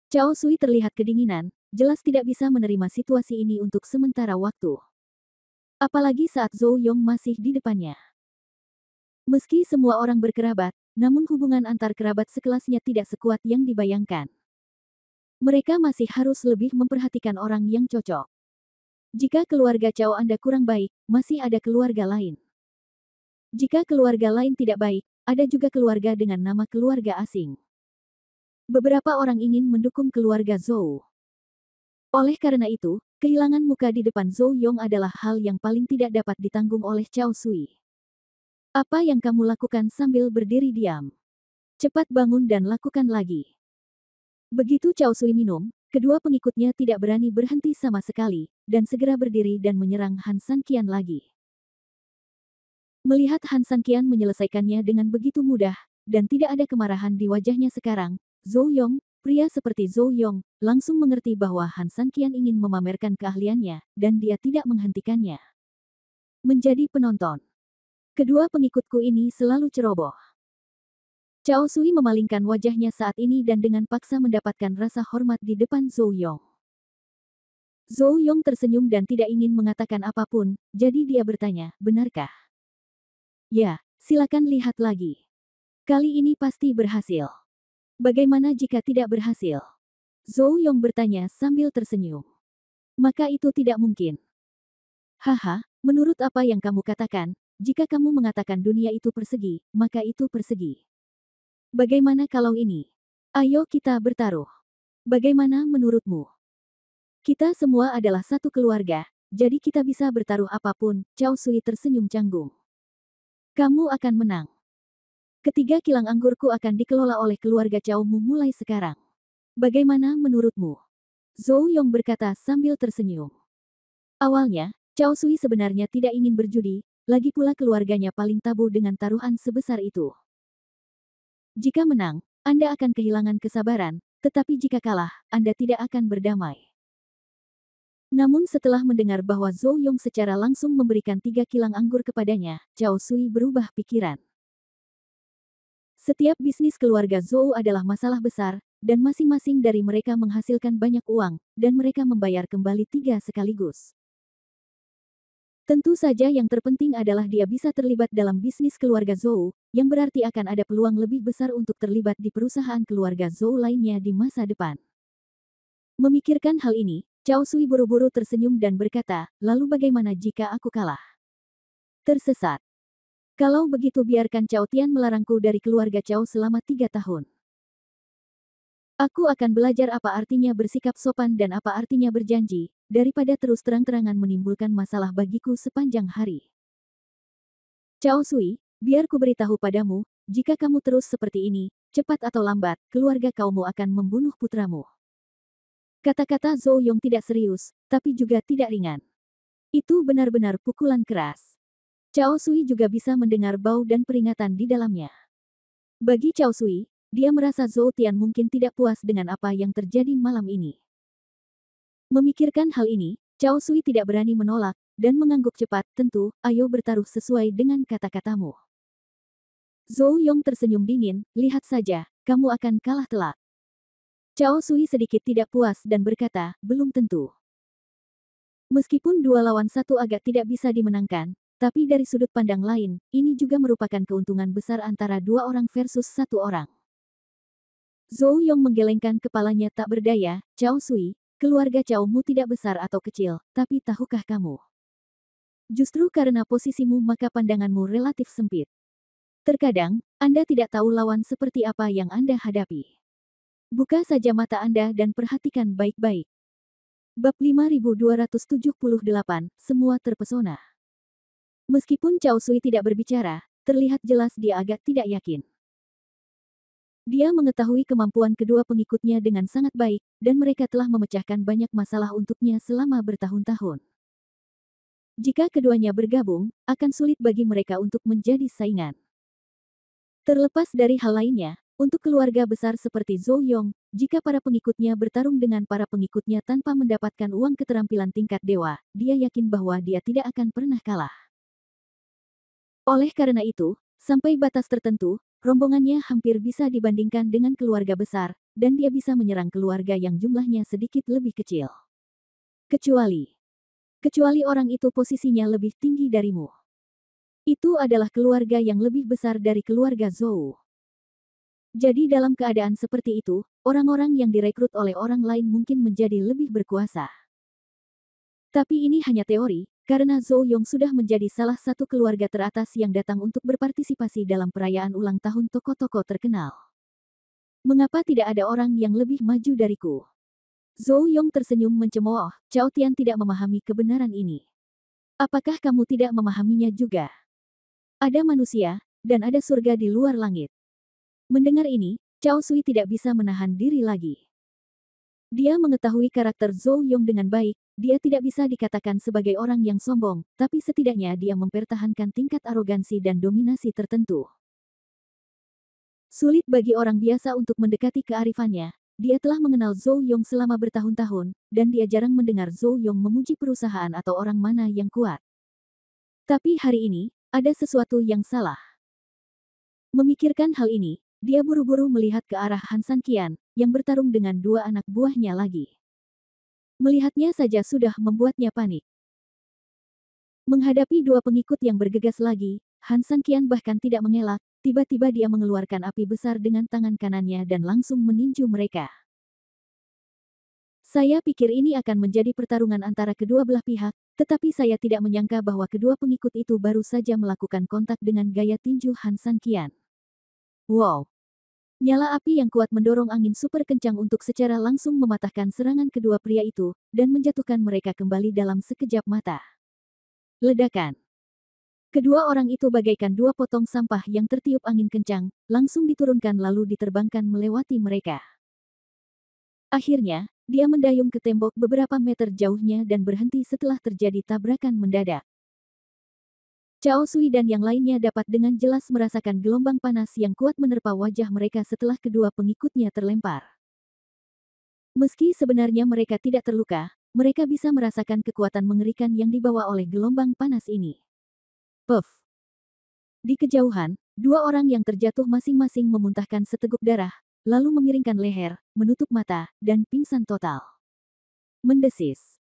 Cao Sui terlihat kedinginan, jelas tidak bisa menerima situasi ini untuk sementara waktu. Apalagi saat Zhou Yong masih di depannya. Meski semua orang berkerabat, namun hubungan antar kerabat sekelasnya tidak sekuat yang dibayangkan. Mereka masih harus lebih memperhatikan orang yang cocok. Jika keluarga Cao Anda kurang baik, masih ada keluarga lain. Jika keluarga lain tidak baik, ada juga keluarga dengan nama keluarga asing. Beberapa orang ingin mendukung keluarga Zhou. Oleh karena itu, kehilangan muka di depan Zhou Yong adalah hal yang paling tidak dapat ditanggung oleh Cao Sui. Apa yang kamu lakukan sambil berdiri diam? Cepat bangun dan lakukan lagi. Begitu Cao Sui minum, kedua pengikutnya tidak berani berhenti sama sekali, dan segera berdiri dan menyerang Han Sanqian lagi. Melihat Han Sanqian menyelesaikannya dengan begitu mudah, dan tidak ada kemarahan di wajahnya sekarang, Zhou Yong, pria seperti Zhou Yong, langsung mengerti bahwa Han Sanqian ingin memamerkan keahliannya, dan dia tidak menghentikannya. Menjadi penonton. Kedua pengikutku ini selalu ceroboh. Cao Sui memalingkan wajahnya saat ini dan dengan paksa mendapatkan rasa hormat di depan Zhou Yong. Zhou Yong tersenyum dan tidak ingin mengatakan apapun, jadi dia bertanya, benarkah? Ya, silakan lihat lagi. Kali ini pasti berhasil. Bagaimana jika tidak berhasil? Zhou Yong bertanya sambil tersenyum. Maka itu tidak mungkin. Haha, menurut apa yang kamu katakan, jika kamu mengatakan dunia itu persegi, maka itu persegi. Bagaimana kalau ini? Ayo kita bertaruh. Bagaimana menurutmu? Kita semua adalah satu keluarga, jadi kita bisa bertaruh apapun, Cao Sui tersenyum canggung. Kamu akan menang. Ketiga kilang anggurku akan dikelola oleh keluarga Cao Mu mulai sekarang. Bagaimana menurutmu? Zhou Yong berkata sambil tersenyum. Awalnya, Cao Sui sebenarnya tidak ingin berjudi, lagi pula keluarganya paling tabu dengan taruhan sebesar itu. Jika menang, Anda akan kehilangan kesabaran, tetapi jika kalah, Anda tidak akan berdamai. Namun setelah mendengar bahwa Zhou Yong secara langsung memberikan 3 kilang anggur kepadanya, Cao Sui berubah pikiran. Setiap bisnis keluarga Zhou adalah masalah besar, dan masing-masing dari mereka menghasilkan banyak uang, dan mereka membayar kembali 3 sekaligus. Tentu saja yang terpenting adalah dia bisa terlibat dalam bisnis keluarga Zhou, yang berarti akan ada peluang lebih besar untuk terlibat di perusahaan keluarga Zhou lainnya di masa depan. Memikirkan hal ini, Cao Sui buru-buru tersenyum dan berkata, lalu bagaimana jika aku kalah? Tersesat. Kalau begitu biarkan Cao Tian melarangku dari keluarga Cao selama 3 tahun. Aku akan belajar apa artinya bersikap sopan dan apa artinya berjanji, daripada terus terang-terangan menimbulkan masalah bagiku sepanjang hari. Cao Sui, biar ku beritahu padamu, jika kamu terus seperti ini, cepat atau lambat, keluarga kaumu akan membunuh putramu. Kata-kata Zhou Yong tidak serius, tapi juga tidak ringan. Itu benar-benar pukulan keras. Cao Sui juga bisa mendengar bau dan peringatan di dalamnya. Bagi Cao Sui, dia merasa Zhou Tian mungkin tidak puas dengan apa yang terjadi malam ini. Memikirkan hal ini, Cao Sui tidak berani menolak, dan mengangguk cepat, tentu, ayo bertaruh sesuai dengan kata-katamu. Zhou Yong tersenyum dingin, lihat saja, kamu akan kalah telak. Cao Sui sedikit tidak puas dan berkata, belum tentu. Meskipun 2 lawan 1 agak tidak bisa dimenangkan, tapi dari sudut pandang lain, ini juga merupakan keuntungan besar antara 2 orang versus 1 orang. Zhou Yong menggelengkan kepalanya tak berdaya, Cao Sui, keluarga Cao Mu tidak besar atau kecil, tapi tahukah kamu? Justru karena posisimu maka pandanganmu relatif sempit. Terkadang, Anda tidak tahu lawan seperti apa yang Anda hadapi. Buka saja mata Anda dan perhatikan baik-baik. Bab 5278, semua terpesona. Meskipun Cao Sui tidak berbicara, terlihat jelas dia agak tidak yakin. Dia mengetahui kemampuan kedua pengikutnya dengan sangat baik, dan mereka telah memecahkan banyak masalah untuknya selama bertahun-tahun. Jika keduanya bergabung, akan sulit bagi mereka untuk menjadi saingan. Terlepas dari hal lainnya, untuk keluarga besar seperti Zhou Yong, jika para pengikutnya bertarung dengan para pengikutnya tanpa mendapatkan uang keterampilan tingkat dewa, dia yakin bahwa dia tidak akan pernah kalah. Oleh karena itu, sampai batas tertentu, rombongannya hampir bisa dibandingkan dengan keluarga besar, dan dia bisa menyerang keluarga yang jumlahnya sedikit lebih kecil. Kecuali orang itu posisinya lebih tinggi darimu. Itu adalah keluarga yang lebih besar dari keluarga Zhou. Jadi dalam keadaan seperti itu, orang-orang yang direkrut oleh orang lain mungkin menjadi lebih berkuasa. Tapi ini hanya teori, karena Zhou Yong sudah menjadi salah satu keluarga teratas yang datang untuk berpartisipasi dalam perayaan ulang tahun tokoh-tokoh terkenal. Mengapa tidak ada orang yang lebih maju dariku? Zhou Yong tersenyum mencemooh, Cao Tian tidak memahami kebenaran ini. Apakah kamu tidak memahaminya juga? Ada manusia, dan ada surga di luar langit. Mendengar ini, Cao Sui tidak bisa menahan diri lagi. Dia mengetahui karakter Zhou Yong dengan baik, dia tidak bisa dikatakan sebagai orang yang sombong, tapi setidaknya dia mempertahankan tingkat arogansi dan dominasi tertentu. Sulit bagi orang biasa untuk mendekati kearifannya. Dia telah mengenal Zhou Yong selama bertahun-tahun, dan dia jarang mendengar Zhou Yong memuji perusahaan atau orang mana yang kuat. Tapi hari ini, ada sesuatu yang salah. Memikirkan hal ini, dia buru-buru melihat ke arah Han San Qian, yang bertarung dengan dua anak buahnya lagi. Melihatnya saja sudah membuatnya panik. Menghadapi dua pengikut yang bergegas lagi, Han San Qian bahkan tidak mengelak, tiba-tiba dia mengeluarkan api besar dengan tangan kanannya dan langsung meninju mereka. Saya pikir ini akan menjadi pertarungan antara kedua belah pihak, tetapi saya tidak menyangka bahwa kedua pengikut itu baru saja melakukan kontak dengan gaya tinju Han San Qian. Wow! Nyala api yang kuat mendorong angin super kencang untuk secara langsung mematahkan serangan kedua pria itu, dan menjatuhkan mereka kembali dalam sekejap mata. Ledakan. Kedua orang itu bagaikan dua potong sampah yang tertiup angin kencang, langsung diturunkan lalu diterbangkan melewati mereka. Akhirnya, dia mendayung ke tembok beberapa meter jauhnya dan berhenti setelah terjadi tabrakan mendadak. Cao Sui dan yang lainnya dapat dengan jelas merasakan gelombang panas yang kuat menerpa wajah mereka setelah kedua pengikutnya terlempar. Meski sebenarnya mereka tidak terluka, mereka bisa merasakan kekuatan mengerikan yang dibawa oleh gelombang panas ini. Puff! Di kejauhan, dua orang yang terjatuh masing-masing memuntahkan seteguk darah, lalu memiringkan leher, menutup mata, dan pingsan total. Mendesis.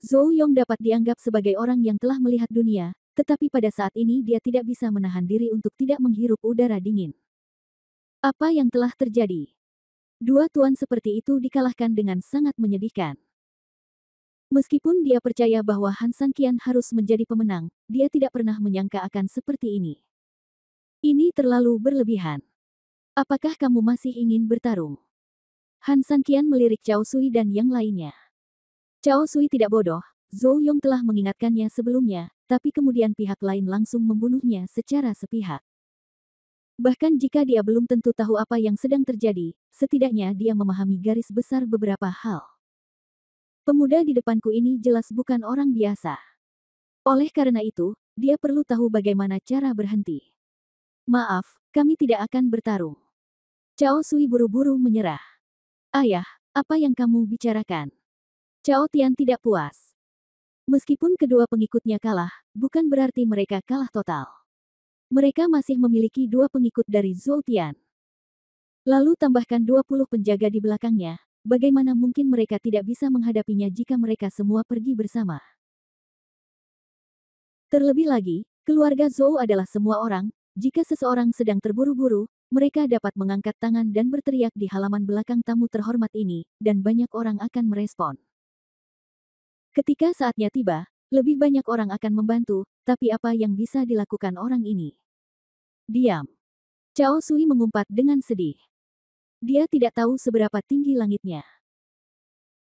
Zhou Yong dapat dianggap sebagai orang yang telah melihat dunia, tetapi pada saat ini dia tidak bisa menahan diri untuk tidak menghirup udara dingin. Apa yang telah terjadi? Dua tuan seperti itu dikalahkan dengan sangat menyedihkan. Meskipun dia percaya bahwa Han San Qian harus menjadi pemenang, dia tidak pernah menyangka akan seperti ini. Ini terlalu berlebihan. Apakah kamu masih ingin bertarung? Han San Qian melirik Cao Sui dan yang lainnya. Cao Sui tidak bodoh, Zhou Yong telah mengingatkannya sebelumnya, tapi kemudian pihak lain langsung membunuhnya secara sepihak. Bahkan jika dia belum tentu tahu apa yang sedang terjadi, setidaknya dia memahami garis besar beberapa hal. Pemuda di depanku ini jelas bukan orang biasa. Oleh karena itu, dia perlu tahu bagaimana cara berhenti. Maaf, kami tidak akan bertarung. Cao Sui buru-buru menyerah. Ayah, apa yang kamu bicarakan? Cao Tian tidak puas. Meskipun kedua pengikutnya kalah, bukan berarti mereka kalah total. Mereka masih memiliki dua pengikut dari Zhou Tian. Lalu tambahkan 20 penjaga di belakangnya, bagaimana mungkin mereka tidak bisa menghadapinya jika mereka semua pergi bersama? Terlebih lagi, keluarga Zhou adalah semua orang, jika seseorang sedang terburu-buru, mereka dapat mengangkat tangan dan berteriak di halaman belakang tamu terhormat ini, dan banyak orang akan merespon. Ketika saatnya tiba, lebih banyak orang akan membantu, tapi apa yang bisa dilakukan orang ini? Diam. Cao Sui mengumpat dengan sedih. Dia tidak tahu seberapa tinggi langitnya.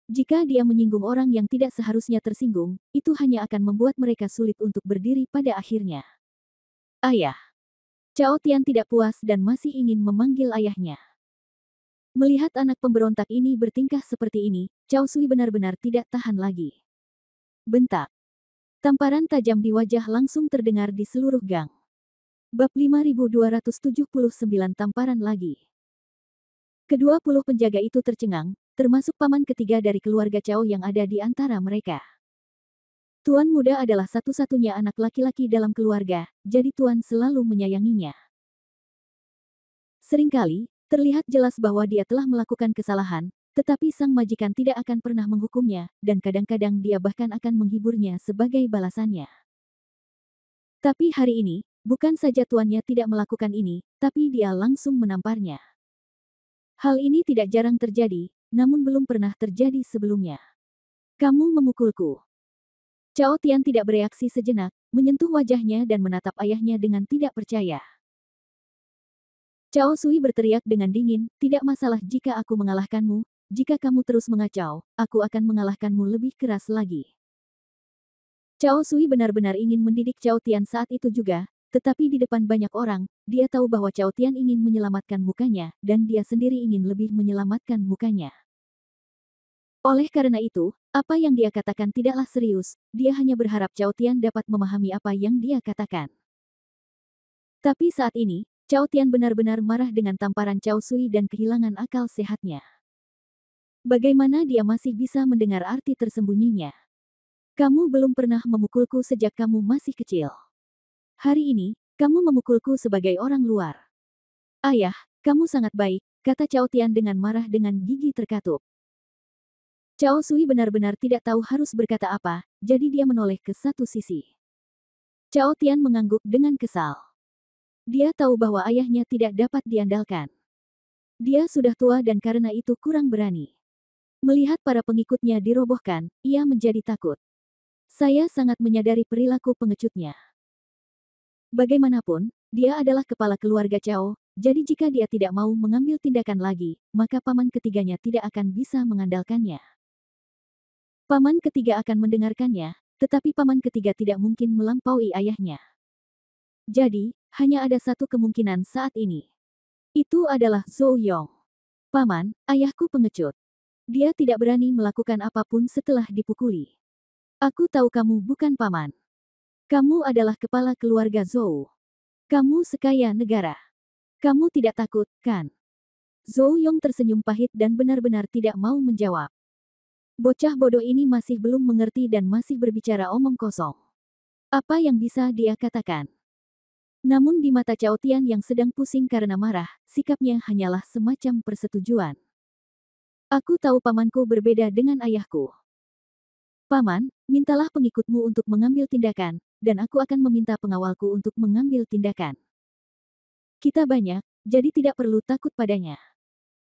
Jika dia menyinggung orang yang tidak seharusnya tersinggung, itu hanya akan membuat mereka sulit untuk berdiri pada akhirnya. Ayah. Cao Tian tidak puas dan masih ingin memanggil ayahnya. Melihat anak pemberontak ini bertingkah seperti ini, Cao Sui benar-benar tidak tahan lagi. Bentak. Tamparan tajam di wajah langsung terdengar di seluruh gang. Bab 5279 tamparan lagi. Kedua puluh penjaga itu tercengang, termasuk paman ketiga dari keluarga Cao yang ada di antara mereka. Tuan muda adalah satu-satunya anak laki-laki dalam keluarga, jadi tuan selalu menyayanginya. Seringkali, terlihat jelas bahwa dia telah melakukan kesalahan, tetapi sang majikan tidak akan pernah menghukumnya, dan kadang-kadang dia bahkan akan menghiburnya sebagai balasannya. Tapi hari ini, bukan saja tuannya tidak melakukan ini, tapi dia langsung menamparnya. Hal ini tidak jarang terjadi, namun belum pernah terjadi sebelumnya. Kamu memukulku. Cao Tian tidak bereaksi sejenak, menyentuh wajahnya dan menatap ayahnya dengan tidak percaya. Cao Sui berteriak dengan dingin, tidak masalah jika aku mengalahkanmu, jika kamu terus mengacau, aku akan mengalahkanmu lebih keras lagi. Cao Sui benar-benar ingin mendidik Cao Tian saat itu juga, tetapi di depan banyak orang, dia tahu bahwa Cao Tian ingin menyelamatkan mukanya, dan dia sendiri ingin lebih menyelamatkan mukanya. Oleh karena itu, apa yang dia katakan tidaklah serius, dia hanya berharap Cao Tian dapat memahami apa yang dia katakan. Tapi saat ini, Cao Tian benar-benar marah dengan tamparan Cao Sui dan kehilangan akal sehatnya. Bagaimana dia masih bisa mendengar arti tersembunyinya? Kamu belum pernah memukulku sejak kamu masih kecil. Hari ini, kamu memukulku sebagai orang luar. Ayah, kamu sangat baik, kata Cao Tian dengan marah dengan gigi terkatup. Cao Sui benar-benar tidak tahu harus berkata apa, jadi dia menoleh ke satu sisi. Cao Tian mengangguk dengan kesal. Dia tahu bahwa ayahnya tidak dapat diandalkan. Dia sudah tua dan karena itu kurang berani. Melihat para pengikutnya dirobohkan, ia menjadi takut. Saya sangat menyadari perilaku pengecutnya. Bagaimanapun, dia adalah kepala keluarga Cao, jadi jika dia tidak mau mengambil tindakan lagi, maka paman ketiganya tidak akan bisa mengandalkannya. Paman ketiga akan mendengarkannya, tetapi paman ketiga tidak mungkin melampaui ayahnya. Jadi, hanya ada satu kemungkinan saat ini. Itu adalah Zhou Yong. Paman, ayahku pengecut. Dia tidak berani melakukan apapun setelah dipukuli. Aku tahu kamu bukan paman. Kamu adalah kepala keluarga Zhou. Kamu sekaya negara. Kamu tidak takut, kan? Zhou Yong tersenyum pahit dan benar-benar tidak mau menjawab. Bocah bodoh ini masih belum mengerti dan masih berbicara omong kosong. Apa yang bisa dia katakan? Namun di mata Cao Tian yang sedang pusing karena marah, sikapnya hanyalah semacam persetujuan. Aku tahu pamanku berbeda dengan ayahku. Paman, mintalah pengikutmu untuk mengambil tindakan, dan aku akan meminta pengawalku untuk mengambil tindakan. Kita banyak, jadi tidak perlu takut padanya.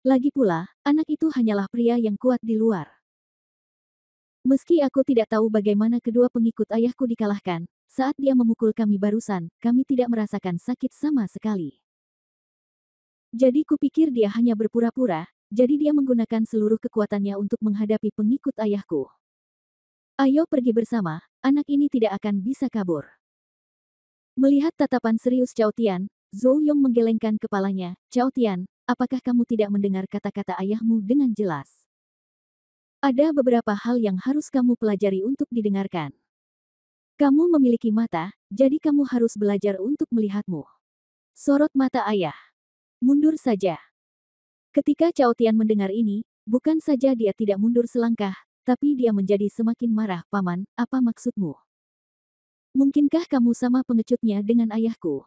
Lagi pula, anak itu hanyalah pria yang kuat di luar. Meski aku tidak tahu bagaimana kedua pengikut ayahku dikalahkan, saat dia memukul kami barusan, kami tidak merasakan sakit sama sekali. Jadi kupikir dia hanya berpura-pura, jadi dia menggunakan seluruh kekuatannya untuk menghadapi pengikut ayahku. Ayo pergi bersama, anak ini tidak akan bisa kabur. Melihat tatapan serius Cao Tian, Zhou Yong menggelengkan kepalanya. Cao Tian, apakah kamu tidak mendengar kata-kata ayahmu dengan jelas? Ada beberapa hal yang harus kamu pelajari untuk didengarkan. Kamu memiliki mata, jadi kamu harus belajar untuk melihatmu. Sorot mata ayah. Mundur saja. Ketika Cao Tian mendengar ini, bukan saja dia tidak mundur selangkah, tapi dia menjadi semakin marah. Paman, apa maksudmu? Mungkinkah kamu sama pengecutnya dengan ayahku?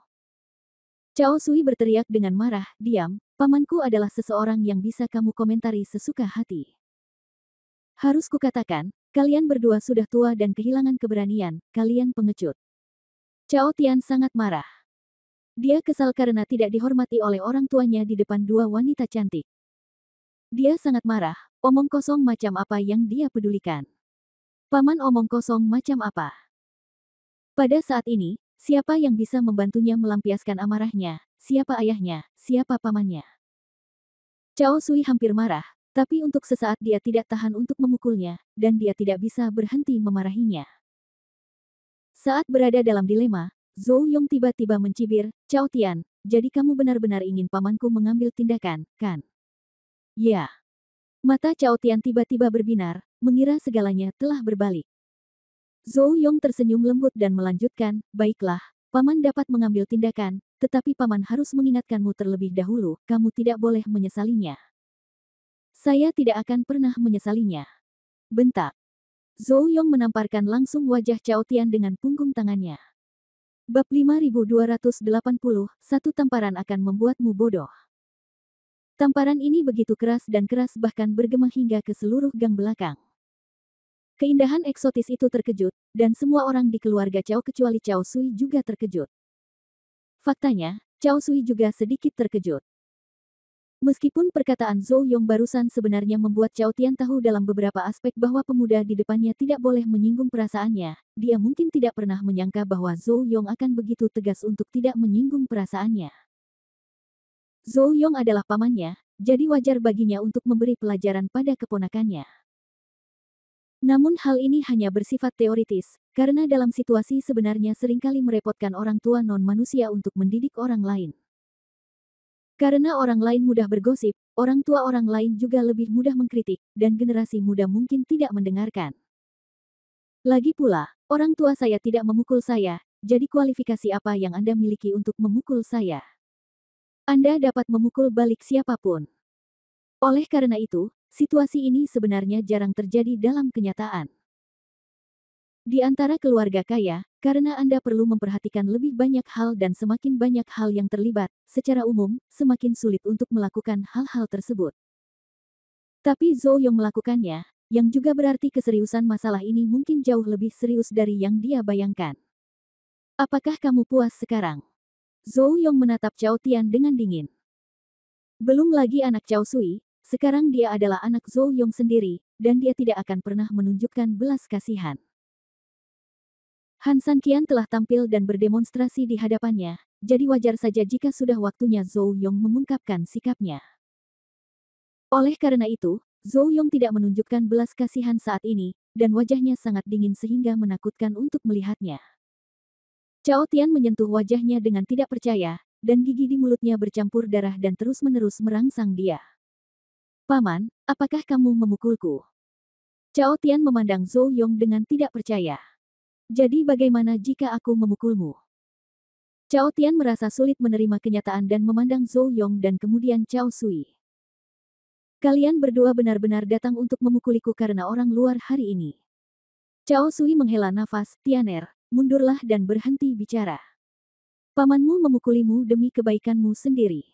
Cao Sui berteriak dengan marah, diam, pamanku adalah seseorang yang bisa kamu komentari sesuka hati. Harus kukatakan, kalian berdua sudah tua dan kehilangan keberanian, kalian pengecut. Cao Tian sangat marah. Dia kesal karena tidak dihormati oleh orang tuanya di depan dua wanita cantik. Dia sangat marah, omong kosong macam apa yang dia pedulikan. Paman omong kosong macam apa? Pada saat ini, siapa yang bisa membantunya melampiaskan amarahnya, siapa ayahnya, siapa pamannya? Cao Sui hampir marah, tapi untuk sesaat dia tidak tahan untuk memukulnya, dan dia tidak bisa berhenti memarahinya. Saat berada dalam dilema, Zhou Yong tiba-tiba mencibir, Cao Tian, jadi kamu benar-benar ingin pamanku mengambil tindakan, kan? Ya. Mata Cao Tian tiba-tiba berbinar, mengira segalanya telah berbalik. Zhou Yong tersenyum lembut dan melanjutkan, baiklah, paman dapat mengambil tindakan, tetapi paman harus mengingatkanmu terlebih dahulu, kamu tidak boleh menyesalinya. Saya tidak akan pernah menyesalinya. Bentak. Zhou Yong menamparkan langsung wajah Cao Tian dengan punggung tangannya. Bab 5280, satu tamparan akan membuatmu bodoh. Tamparan ini begitu keras dan keras bahkan bergema hingga ke seluruh gang belakang. Keindahan eksotis itu terkejut, dan semua orang di keluarga Cao kecuali Cao Sui juga terkejut. Faktanya, Cao Sui juga sedikit terkejut. Meskipun perkataan Zhou Yong barusan sebenarnya membuat Cao Tian tahu dalam beberapa aspek bahwa pemuda di depannya tidak boleh menyinggung perasaannya, dia mungkin tidak pernah menyangka bahwa Zhou Yong akan begitu tegas untuk tidak menyinggung perasaannya. Zhou Yong adalah pamannya, jadi wajar baginya untuk memberi pelajaran pada keponakannya. Namun hal ini hanya bersifat teoritis, karena dalam situasi sebenarnya seringkali merepotkan orang tua non-manusia untuk mendidik orang lain. Karena orang lain mudah bergosip, orang tua orang lain juga lebih mudah mengkritik, dan generasi muda mungkin tidak mendengarkan. Lagi pula, orang tua saya tidak memukul saya, jadi kualifikasi apa yang Anda miliki untuk memukul saya? Anda dapat memukul balik siapapun. Oleh karena itu, situasi ini sebenarnya jarang terjadi dalam kenyataan. Di antara keluarga kaya, karena Anda perlu memperhatikan lebih banyak hal dan semakin banyak hal yang terlibat, secara umum, semakin sulit untuk melakukan hal-hal tersebut. Tapi Zhou Yong melakukannya, yang juga berarti keseriusan masalah ini mungkin jauh lebih serius dari yang dia bayangkan. Apakah kamu puas sekarang? Zhou Yong menatap Cao Tian dengan dingin. Belum lagi anak Cao Sui, sekarang dia adalah anak Zhou Yong sendiri, dan dia tidak akan pernah menunjukkan belas kasihan. Han Sanqian telah tampil dan berdemonstrasi di hadapannya, jadi wajar saja jika sudah waktunya Zhou Yong mengungkapkan sikapnya. Oleh karena itu, Zhou Yong tidak menunjukkan belas kasihan saat ini, dan wajahnya sangat dingin sehingga menakutkan untuk melihatnya. Cao Tian menyentuh wajahnya dengan tidak percaya, dan gigi di mulutnya bercampur darah dan terus-menerus merangsang dia. Paman, apakah kamu memukulku? Cao Tian memandang Zhou Yong dengan tidak percaya. Jadi bagaimana jika aku memukulmu? Cao Tian merasa sulit menerima kenyataan dan memandang Zhou Yong dan kemudian Cao Sui. Kalian berdua benar-benar datang untuk memukuliku karena orang luar hari ini. Cao Sui menghela nafas, Tianer, mundurlah dan berhenti bicara. Pamanmu memukulimu demi kebaikanmu sendiri.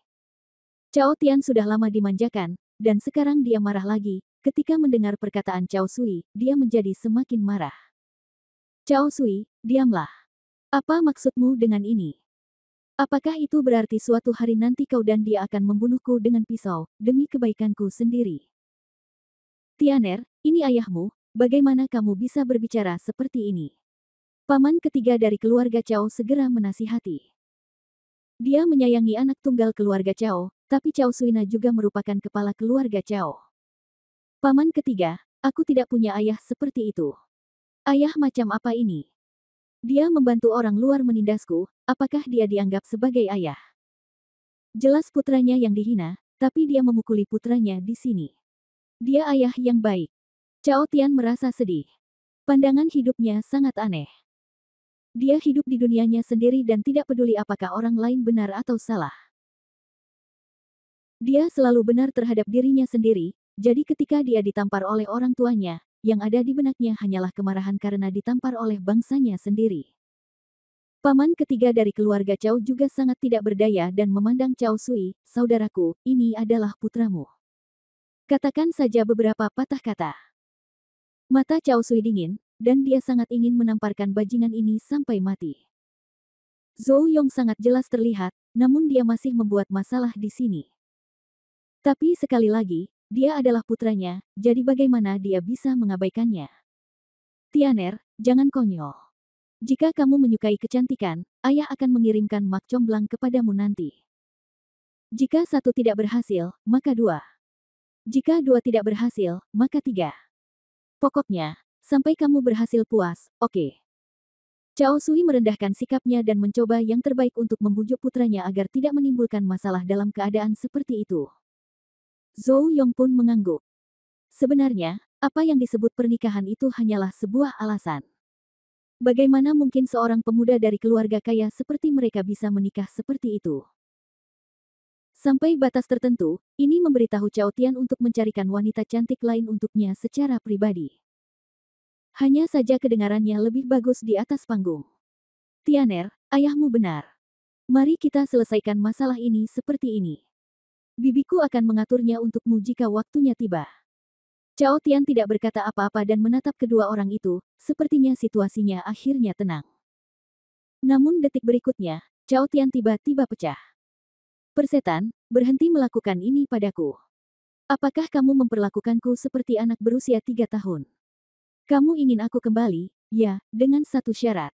Cao Tian sudah lama dimanjakan, dan sekarang dia marah lagi. Ketika mendengar perkataan Cao Sui, dia menjadi semakin marah. Cao Sui, diamlah. Apa maksudmu dengan ini? Apakah itu berarti suatu hari nanti kau dan dia akan membunuhku dengan pisau, demi kebaikanku sendiri? Tianer, ini ayahmu, bagaimana kamu bisa berbicara seperti ini? Paman ketiga dari keluarga Cao segera menasihati. Dia menyayangi anak tunggal keluarga Cao, tapi Cao Suina juga merupakan kepala keluarga Cao. Paman ketiga, aku tidak punya ayah seperti itu. Ayah macam apa ini? Dia membantu orang luar menindasku, apakah dia dianggap sebagai ayah? Jelas putranya yang dihina, tapi dia memukuli putranya di sini. Dia ayah yang baik. Cao Tian merasa sedih. Pandangan hidupnya sangat aneh. Dia hidup di dunianya sendiri dan tidak peduli apakah orang lain benar atau salah. Dia selalu benar terhadap dirinya sendiri, jadi ketika dia ditampar oleh orang tuanya, yang ada di benaknya hanyalah kemarahan karena ditampar oleh bangsanya sendiri. Paman ketiga dari keluarga Cao juga sangat tidak berdaya dan memandang Cao Sui, saudaraku, ini adalah putramu. Katakan saja beberapa patah kata. Mata Cao Sui dingin, dan dia sangat ingin menamparkan bajingan ini sampai mati. Zhou Yong sangat jelas terlihat, namun dia masih membuat masalah di sini. Tapi sekali lagi, dia adalah putranya, jadi bagaimana dia bisa mengabaikannya? Tianer, jangan konyol. Jika kamu menyukai kecantikan, ayah akan mengirimkan mak comblang kepadamu nanti. Jika satu tidak berhasil, maka dua. Jika dua tidak berhasil, maka tiga. Pokoknya, sampai kamu berhasil puas, oke. Cao Sui merendahkan sikapnya dan mencoba yang terbaik untuk membujuk putranya agar tidak menimbulkan masalah dalam keadaan seperti itu. Zhou Yong pun mengangguk. Sebenarnya, apa yang disebut pernikahan itu hanyalah sebuah alasan. Bagaimana mungkin seorang pemuda dari keluarga kaya seperti mereka bisa menikah seperti itu? Sampai batas tertentu, ini memberitahu Cao Tian untuk mencarikan wanita cantik lain untuknya secara pribadi. Hanya saja kedengarannya lebih bagus di atas panggung. Tianer, ayahmu benar. Mari kita selesaikan masalah ini seperti ini. Bibiku akan mengaturnya untukmu jika waktunya tiba. Cao Tian tidak berkata apa-apa dan menatap kedua orang itu, sepertinya situasinya akhirnya tenang. Namun detik berikutnya, Cao Tian tiba-tiba pecah. Persetan, berhenti melakukan ini padaku. Apakah kamu memperlakukanku seperti anak berusia 3 tahun? Kamu ingin aku kembali, ya, dengan satu syarat.